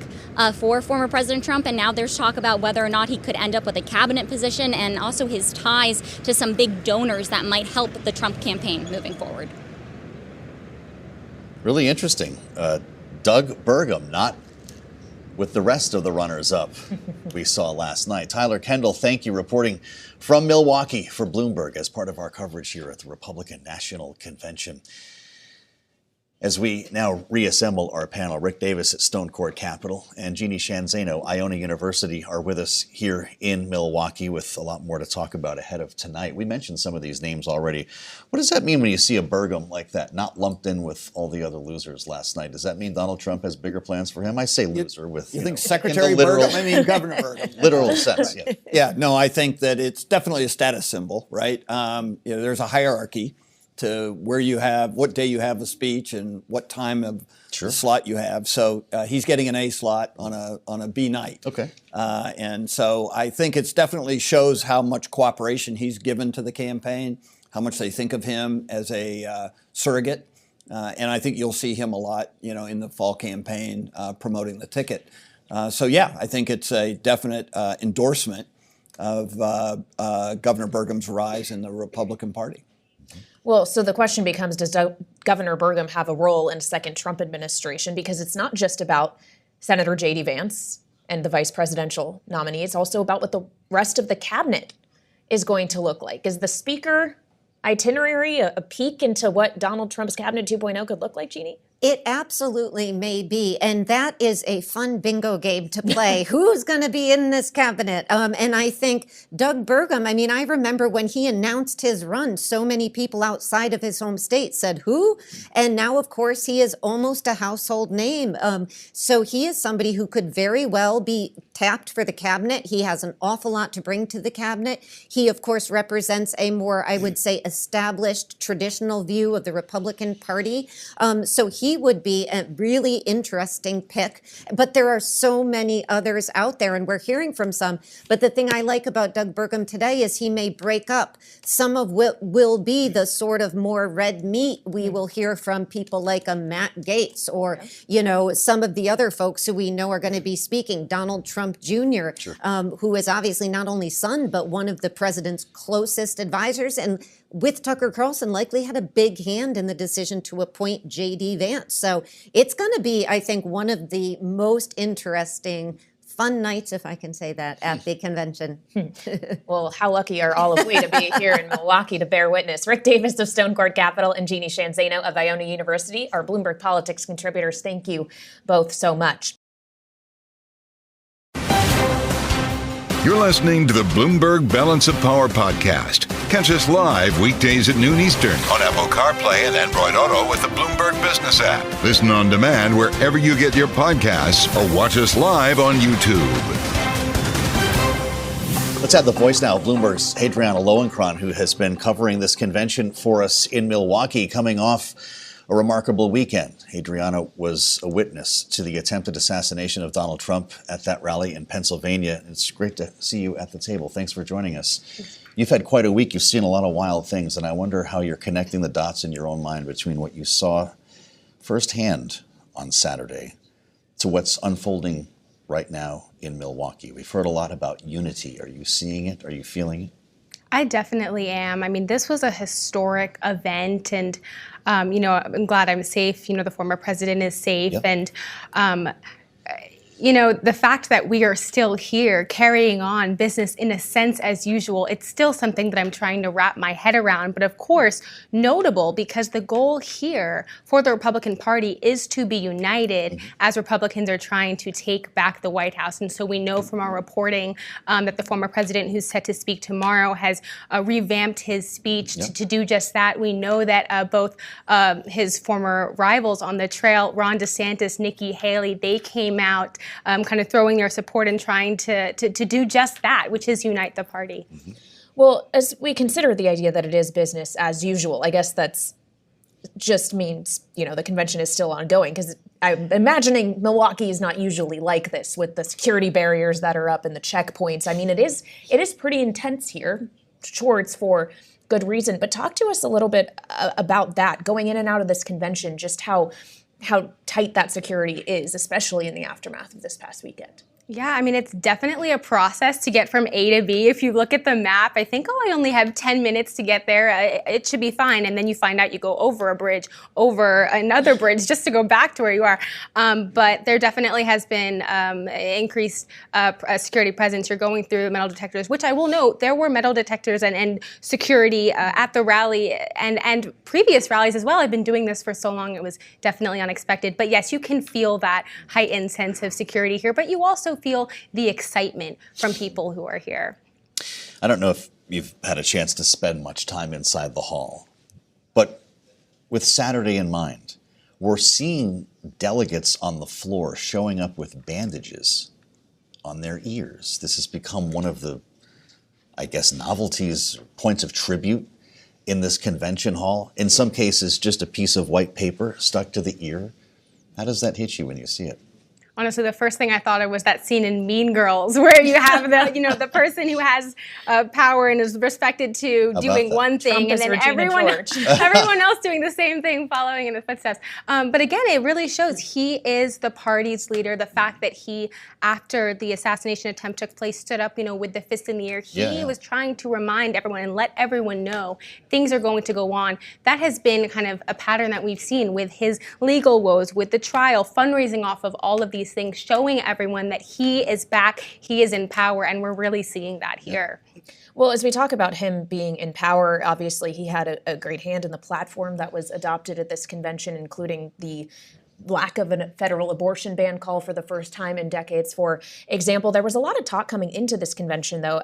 for former President Trump, and now there's talk about whether or not he could end up with a cabinet position, and also his ties to some big donors that might help the Trump campaign moving forward. Really interesting. Doug Burgum, not with the rest of the runners-up we saw last night. Tyler, Kendall, thank you, reporting from Milwaukee for Bloomberg as part of our coverage here at the Republican National Convention. As we now reassemble our panel, Rick Davis at Stone Court Capital and Jeanne Zaino, Iona University, are with us here in Milwaukee with a lot more to talk about ahead of tonight. We mentioned some of these names already. What does that mean when you see a Burgum like that, not lumped in with all the other losers last night? Does that mean Donald Trump has bigger plans for him? I say loser with, you think Secretary Burgum? I mean, Governor Burgum. Literal sense, yeah. Yeah, no, I think that it's definitely a status symbol, right? There's a hierarchy to where you have, what day you have the speech and what time of the slot you have. So he's getting an A slot on a B night. Okay. And so I think it's definitely shows how much cooperation he's given to the campaign, how much they think of him as a surrogate. And I think you'll see him a lot, in the fall campaign promoting the ticket. So yeah, I think it's a definite endorsement of Governor Burgum's rise in the Republican Party. Well, so the question becomes, does Governor Burgum have a role in a second Trump administration? Because it's not just about Senator JD Vance and the vice presidential nominee. It's also about what the rest of the cabinet is going to look like. Is the speaker itinerary a peek into what Donald Trump's cabinet 2.0 could look like, Jeanne? It absolutely may be. And that is a fun bingo game to play. Who's going to be in this cabinet? And I think Doug Burgum, I remember when he announced his run, so many people outside of his home state said, who? And now, of course, he is almost a household name. So he is somebody who could very well be tapped for the cabinet. He has an awful lot to bring to the cabinet. He, of course, represents a more, I would say, established traditional view of the Republican Party. So he would be a really interesting pick. But there are so many others out there, and we're hearing from some. But the thing I like about Doug Burgum today is he may break up some of what will be the sort of more red meat. We will hear from people like a Matt Gaetz or, some of the other folks who we know are going to be speaking. Donald Trump Jr., who is obviously not only son, but one of the president's closest advisors, and with Tucker Carlson likely had a big hand in the decision to appoint JD Vance. So it's going to be, I think, one of the most interesting fun nights, if I can say that, at the convention. Well, how lucky are all of we to be here in Milwaukee to bear witness. Rick Davis of Stone Court Capital and Jeanne Zaino of Iona University, our Bloomberg Politics contributors. Thank you both so much. You're listening to the Bloomberg Balance of Power podcast. Catch us live weekdays at noon Eastern on Apple CarPlay and Android Auto with the Bloomberg Business app. Listen on demand wherever you get your podcasts or watch us live on YouTube. Let's have the voice now of Bloomberg's Hadriana Lowenkron, who has been covering this convention for us in Milwaukee, coming off a remarkable weekend. Hadriana was a witness to the attempted assassination of Donald Trump at that rally in Pennsylvania. It's great to see you at the table. Thanks for joining us. You've had quite a week. You've seen a lot of wild things, and I wonder how you're connecting the dots in your own mind between what you saw firsthand on Saturday to what's unfolding right now in Milwaukee. We've heard a lot about unity. Are you seeing it? Are you feeling it? I definitely am. I mean, this was a historic event, and, I'm glad I'm safe. The former president is safe. Yep. And, the fact that we are still here carrying on business in a sense as usual, it's still something that I'm trying to wrap my head around. But of course, notable because the goal here for the Republican Party is to be united as Republicans are trying to take back the White House. And so we know from our reporting that the former president, who's set to speak tomorrow, has revamped his speech to do just that. We know that both his former rivals on the trail, Ron DeSantis, Nikki Haley, they came out kind of throwing their support and trying to do just that, which is unite the party. Mm-hmm. Well, as we consider the idea that it is business as usual, I guess that's just means, the convention is still ongoing, because I'm imagining Milwaukee is not usually like this with the security barriers that are up and the checkpoints. I mean, it is pretty intense here. Sure, it's for good reason, but talk to us a little bit about that, going in and out of this convention, just how tight that security is, especially in the aftermath of this past weekend. Yeah, I mean, it's definitely a process to get from A to B. If you look at the map, I think, I only have 10 minutes to get there. It should be fine. And then you find out you go over a bridge, over another bridge, just to go back to where you are. But there definitely has been increased security presence. You're going through metal detectors, which I will note, there were metal detectors and security at the rally and previous rallies as well. I've been doing this for so long, it was definitely unexpected. But yes, you can feel that heightened sense of security here. But you also feel the excitement from people who are here. I don't know if you've had a chance to spend much time inside the hall, but with Saturday in mind, we're seeing delegates on the floor showing up with bandages on their ears. This has become one of the, novelties, points of tribute in this convention hall. In some cases, just a piece of white paper stuck to the ear. How does that hit you when you see it? Honestly, the first thing I thought of was that scene in Mean Girls where you have the person who has power and is respected to doing one thing, Trump and then everyone else doing the same thing, following in the footsteps. But again, it really shows he is the party's leader. The fact that he, after the assassination attempt took place, stood up, with the fist in the air. He was trying to remind everyone and let everyone know things are going to go on. That has been kind of a pattern that we've seen with his legal woes, with the trial, fundraising off of all of these things, showing everyone that he is back, he is in power, and we're really seeing that here. Well, as we talk about him being in power, obviously he had a great hand in the platform that was adopted at this convention, including the lack of a federal abortion ban call for the first time in decades, for example. There was a lot of talk coming into this convention, though,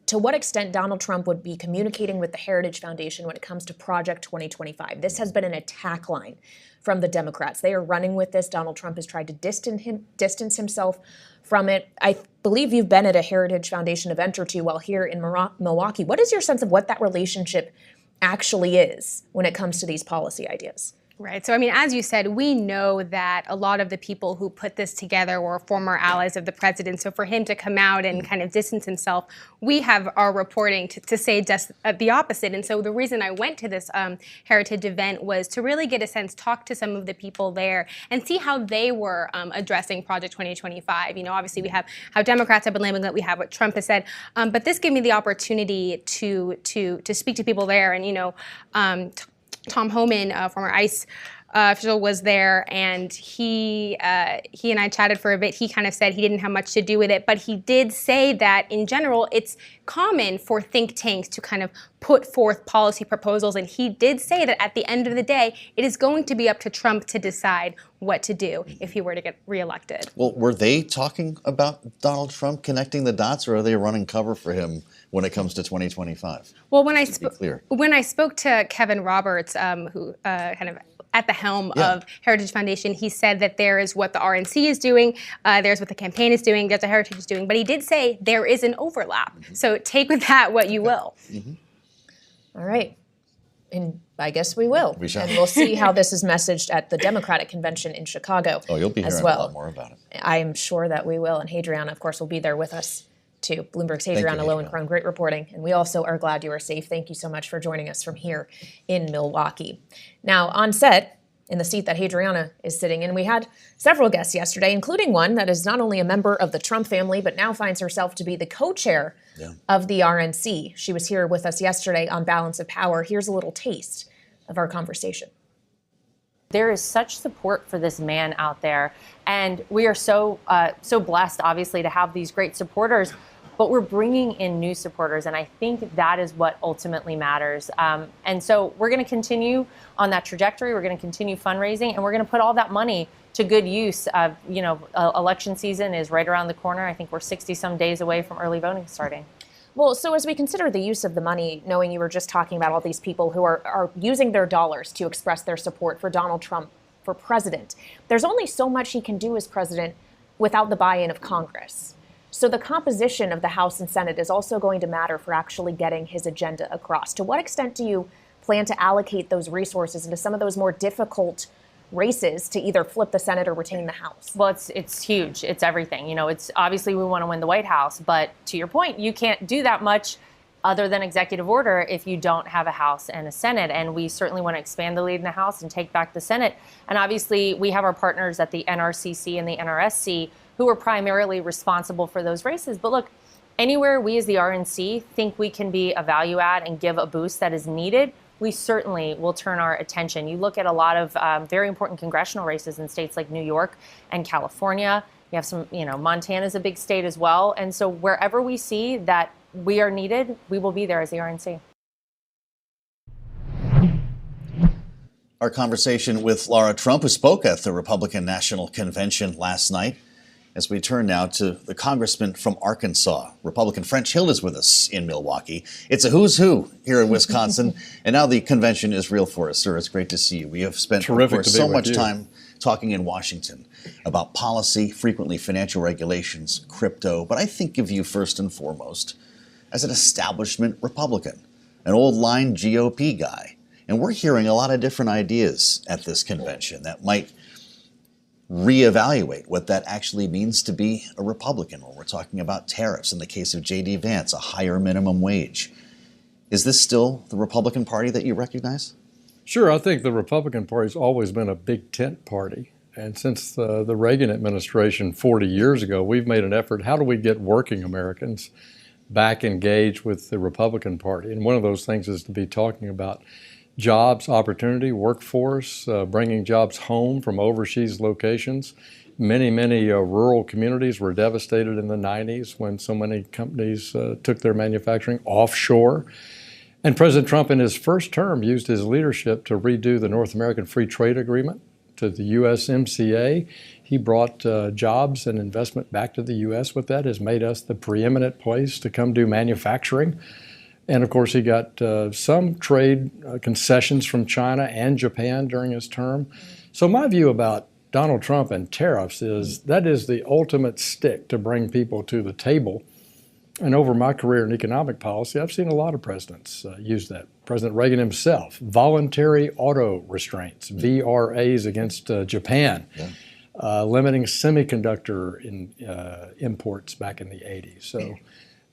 to what extent Donald Trump would be communicating with the Heritage Foundation when it comes to Project 2025. This has been an attack line from the Democrats. They are running with this. Donald Trump has tried to distance himself from it. I believe you've been at a Heritage Foundation event or two while here in Milwaukee. What is your sense of what that relationship actually is when it comes to these policy ideas? Right. So, I mean, as you said, we know that a lot of the people who put this together were former allies of the president. So for him to come out and kind of distance himself, we have our reporting to say just the opposite. And so the reason I went to this Heritage event was to really get a sense, talk to some of the people there and see how they were addressing Project 2025. Obviously we have how Democrats have been labeling it. We have what Trump has said. But this gave me the opportunity to speak to people there. And, Tom Homan, former ICE official, was there, and he and I chatted for a bit. He kind of said he didn't have much to do with it, but he did say that in general it's common for think tanks to kind of put forth policy proposals, and he did say that at the end of the day, it is going to be up to Trump to decide what to do if he were to get reelected. Well, were they talking about Donald Trump, connecting the dots, or are they running cover for him when it comes to 2025? Well, when I spoke to Kevin Roberts, who kind of at the helm of Heritage Foundation, he said that there is what the RNC is doing, there's what the campaign is doing, there's what Heritage is doing, but he did say there is an overlap. So take with that what you will. All right. And I guess we will. We shall. And we'll see how this is messaged at the Democratic Convention in Chicago. Oh, you'll be hearing a lot more about it. I am sure that we will. And Hadriana, of course, will be there with us too. Bloomberg's Hadriana Lowenkron, great reporting. And we also are glad you are safe. Thank you so much for joining us from here in Milwaukee. Now, on set, in the seat that Hadriana is sitting in. We had several guests yesterday, including one that is not only a member of the Trump family, but now finds herself to be the co-chair of the RNC. She was here with us yesterday on Balance of Power. Here's a little taste of our conversation. There is such support for this man out there, and we are so blessed, obviously, to have these great supporters. But we're bringing in new supporters, and I think that is what ultimately matters. And so we're going to continue on that trajectory. We're going to continue fundraising, and we're going to put all that money to good use. Election season is right around the corner. I think we're 60-some days away from early voting starting. Well, so as we consider the use of the money, knowing you were just talking about all these people who are using their dollars to express their support for Donald Trump for president, there's only so much he can do as president without the buy-in of Congress. So the composition of the House and Senate is also going to matter for actually getting his agenda across. To what extent do you plan to allocate those resources into some of those more difficult races to either flip the Senate or retain the House? Well, it's huge. It's everything. It's obviously we want to win the White House, but to your point, you can't do that much other than executive order if you don't have a House and a Senate. And we certainly want to expand the lead in the House and take back the Senate. And obviously we have our partners at the NRCC and the NRSC who are primarily responsible for those races. But look, anywhere we as the RNC think we can be a value add and give a boost that is needed, we certainly will turn our attention. You look at a lot of very important congressional races in states like New York and California. You have some, Montana's a big state as well. And so wherever we see that we are needed, we will be there as the RNC. Our conversation with Laura Trump, who spoke at the Republican National Convention last night. As we turn now to the congressman from Arkansas, Republican French Hill is with us in Milwaukee. It's a who's who here in Wisconsin, and now the convention is real for us, sir. It's great to see you. We have spent, of course, so much time talking in Washington about policy, frequently financial regulations, crypto, but I think of you first and foremost as an establishment Republican, an old line GOP guy. And we're hearing a lot of different ideas at this convention that might reevaluate what that actually means to be a Republican when we're talking about tariffs. In the case of JD Vance, a higher minimum wage. Is this still the Republican Party that you recognize? Sure. I think the Republican Party's always been a big tent party. And since the Reagan administration 40 years ago, we've made an effort. How do we get working Americans back engaged with the Republican Party? And one of those things is to be talking about jobs, opportunity, workforce, bringing jobs home from overseas locations. Many rural communities were devastated in the 90s when so many companies took their manufacturing offshore. And President Trump, in his first term, used his leadership to redo the North American Free Trade Agreement to the USMCA. He brought jobs and investment back to the U.S. with that, has made us the preeminent place to come do manufacturing. And of course, he got some trade concessions from China and Japan during his term. So my view about Donald Trump and tariffs is that is the ultimate stick to bring people to the table. And over my career in economic policy, I've seen a lot of presidents use that. President Reagan himself, voluntary auto restraints, VRAs against Japan, limiting semiconductor imports back in the 80s. So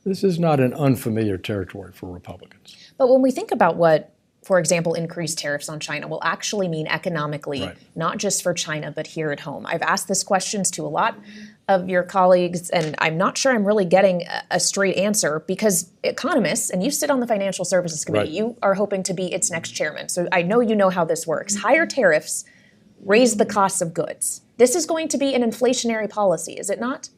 this is not an unfamiliar territory for Republicans. But when we think about what, for example, increased tariffs on China will actually mean economically, not just for China, but here at home. I've asked this questions to a lot of your colleagues, and I'm not sure I'm really getting a straight answer because economists, and you sit on the Financial Services Committee, you are hoping to be its next chairman. So I know you know how this works. Higher tariffs raise the costs of goods. This is going to be an inflationary policy, is it not?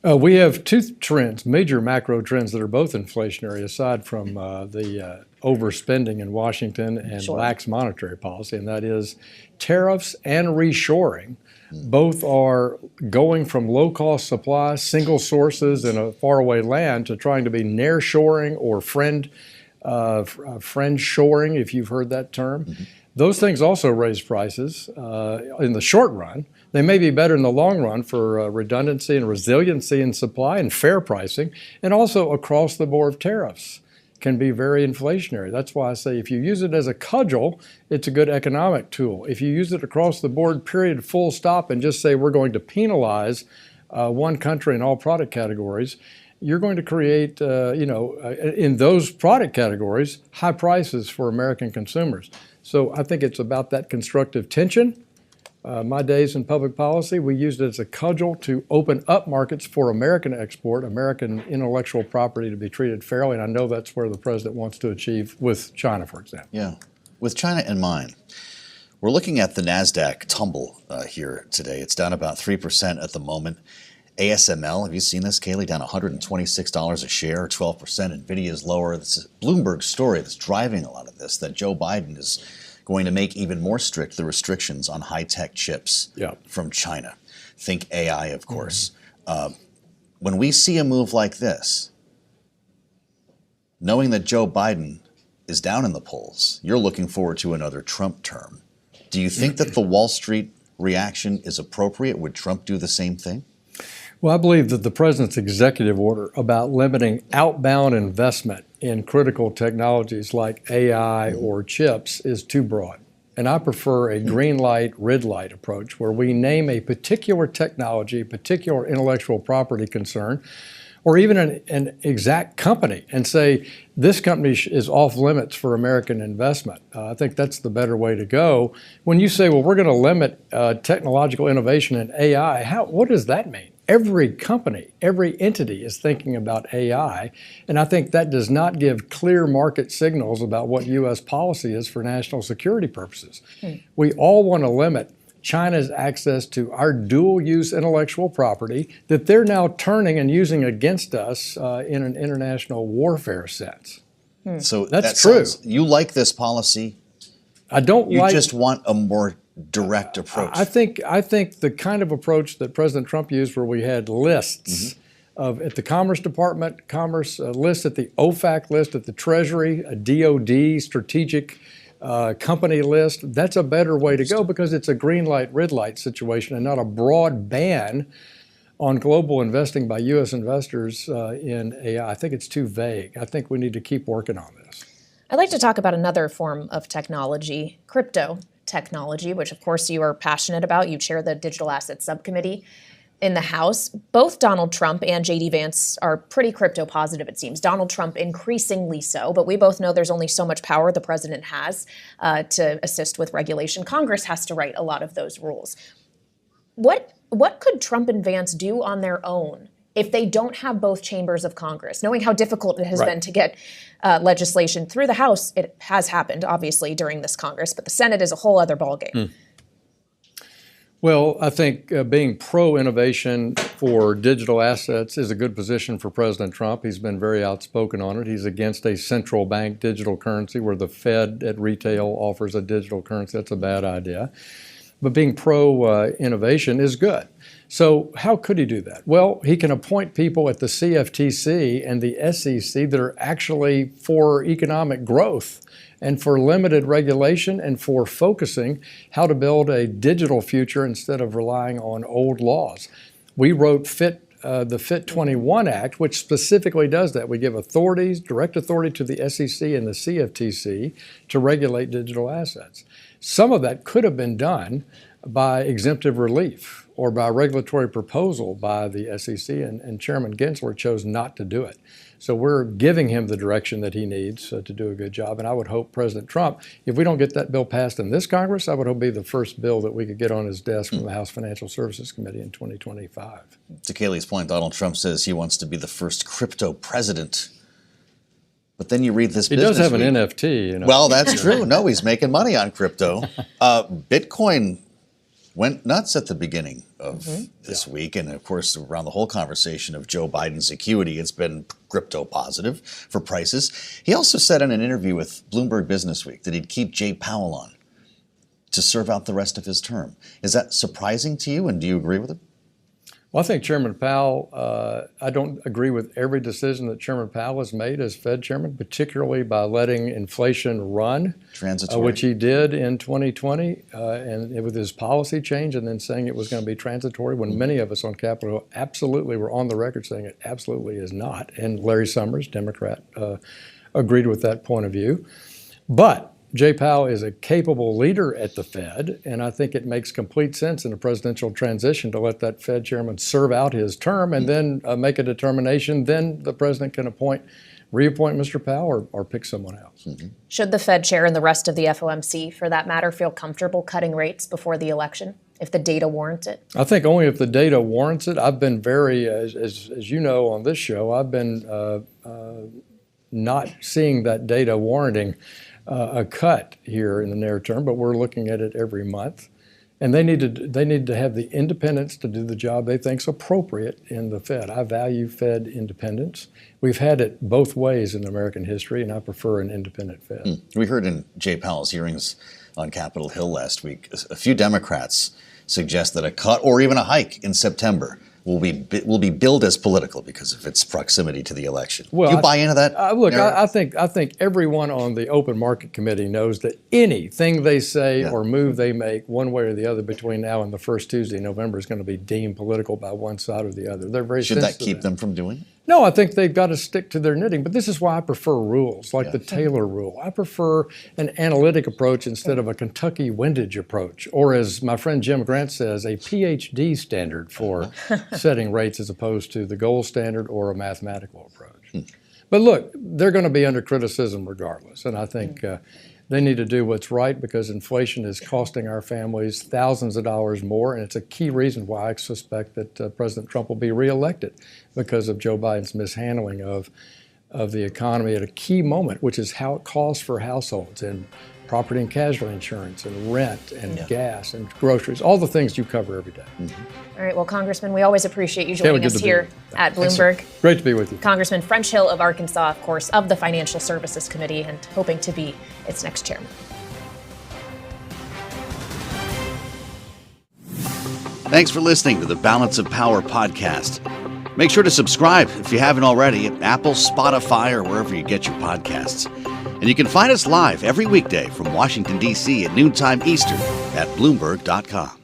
We have two trends, major macro trends that are both inflationary, aside from the overspending in Washington and lax monetary policy, and that is tariffs and reshoring. Both are going from low-cost supply, single sources in a faraway land, to trying to be nearshoring or friend shoring, if you've heard that term. Those things also raise prices in the short run. They may be better in the long run for redundancy and resiliency in supply and fair pricing, and also across the board tariffs can be very inflationary. That's why I say if you use it as a cudgel, it's a good economic tool. If you use it across the board, period, full stop, and just say we're going to penalize one country in all product categories, you're going to create, in those product categories, high prices for American consumers. So I think it's about that constructive tension. My days in public policy, we used it as a cudgel to open up markets for American export, American intellectual property to be treated fairly, and I know that's where the president wants to achieve with China, for example. Yeah. With China in mind, we're looking at the NASDAQ tumble here today. It's down about 3% at the moment. ASML, have you seen this, Kailey? Down $126 a share, 12%. NVIDIA is lower. This is a Bloomberg story that's driving a lot of this, that Joe Biden is going to make even more strict the restrictions on high-tech chips from China. Think AI, of course. When we see a move like this, knowing that Joe Biden is down in the polls, you're looking forward to another Trump term. Do you think that the Wall Street reaction is appropriate? Would Trump do the same thing? Well, I believe that the president's executive order about limiting outbound investment in critical technologies like AI or chips is too broad. And I prefer a green light, red light approach where we name a particular technology, particular intellectual property concern, or even an exact company and say, this company is off limits for American investment. I think that's the better way to go. When you say, well, we're going to limit technological innovation in AI, what does that mean? Every company, every entity is thinking about AI, and I think that does not give clear market signals about what U.S. policy is for national security purposes. We all want to limit China's access to our dual-use intellectual property that they're now turning and using against us in an international warfare sense. So that's true. You like this policy? I don't You just want a more direct approach. I think the kind of approach that President Trump used, where we had lists at the Commerce Department, lists at the OFAC list, at the Treasury, a DOD strategic company list, that's a better way to go because it's a green light, red light situation and not a broad ban on global investing by U.S. investors in AI. I think it's too vague. I think we need to keep working on this. I'd like to talk about another form of technology, crypto technology, which of course you are passionate about. You chair the Digital Assets Subcommittee in the House. Both Donald Trump and JD Vance are pretty crypto positive, it seems. Donald Trump increasingly so, but we both know there's only so much power the president has to assist with regulation. Congress has to write a lot of those rules. What could Trump and Vance do on their own if they don't have both chambers of Congress? Knowing how difficult it has been to get legislation through the House, it has happened, obviously, during this Congress, but the Senate is a whole other ballgame. Well, I think being pro-innovation for digital assets is a good position for President Trump. He's been very outspoken on it. He's against a central bank digital currency where the Fed at retail offers a digital currency. That's a bad idea. But being pro-innovation is good. So how could he do that? Well, he can appoint people at the CFTC and the SEC that are actually for economic growth and for limited regulation and for focusing how to build a digital future instead of relying on old laws. We wrote the Fit 21 Act, which specifically does that. We give direct authority to the SEC and the CFTC to regulate digital assets. Some of that could have been done by exemptive relief or by regulatory proposal by the SEC, and Chairman Gensler chose not to do it. So we're giving him the direction that he needs to do a good job, and I would hope President Trump, if we don't get that bill passed in this Congress, I would hope it'd be the first bill that we could get on his desk from the House Financial Services Committee in 2025. To Kailey's point, Donald Trump says he wants to be the first crypto president. But then you read this He Business does have Week. an NFT. You know. Well, that's true. No, he's making money on crypto. Bitcoin went nuts at the beginning of this week. And of course, around the whole conversation of Joe Biden's acuity, it's been crypto positive for prices. He also said in an interview with Bloomberg Business Week that he'd keep Jay Powell on to serve out the rest of his term. Is that surprising to you, and do you agree with him? Well, I think Chairman Powell, I don't agree with every decision that Chairman Powell has made as Fed chairman, particularly by letting inflation run, which he did in 2020, and with his policy change and then saying it was going to be transitory when many of us on Capitol Hill absolutely were on the record saying it absolutely is not. And Larry Summers, Democrat, agreed with that point of view. But Jay Powell is a capable leader at the Fed, and I think it makes complete sense in a presidential transition to let that Fed chairman serve out his term and then make a determination. Then the president can appoint reappoint Mr. Powell or pick someone else. Should the Fed chair and the rest of the FOMC, for that matter, feel comfortable cutting rates before the election if the data warrants it? I think only if the data warrants it. I've been very, as you know on this show, I've been not seeing that data warranting a cut here in the near term, but we're looking at it every month. And they need to have the independence to do the job they think is appropriate in the Fed. I value Fed independence. We've had it both ways in American history, and I prefer an independent Fed. We heard in Jay Powell's hearings on Capitol Hill last week, a few Democrats suggest that a cut or even a hike in September will be billed as political because of its proximity to the election. Well, do you buy into that? Look, I think everyone on the Open Market Committee knows that anything they say or move they make one way or the other between now and the first Tuesday in November is going to be deemed political by one side or the other. They're very Should that keep them from doing it? No, I think they've got to stick to their knitting. But this is why I prefer rules like the Taylor rule. I prefer an analytic approach instead of a Kentucky windage approach, or as my friend Jim Grant says, a PhD standard for setting rates as opposed to the gold standard or a mathematical approach. But look, they're going to be under criticism regardless. And I think they need to do what's right because inflation is costing our families thousands of dollars more. And it's a key reason why I suspect that President Trump will be reelected because of Joe Biden's mishandling of the economy at a key moment, which is how it costs for households and property and casualty insurance and rent and gas and groceries, all the things you cover every day. All right. Well, Congressman, we always appreciate you joining us here at Bloomberg. Great to be with you. Congressman French Hill of Arkansas, of course, of the Financial Services Committee, and hoping to be its next chairman. Thanks for listening to the Balance of Power podcast. Make sure to subscribe if you haven't already at Apple, Spotify, or wherever you get your podcasts. And you can find us live every weekday from Washington, D.C. at noontime Eastern at Bloomberg.com.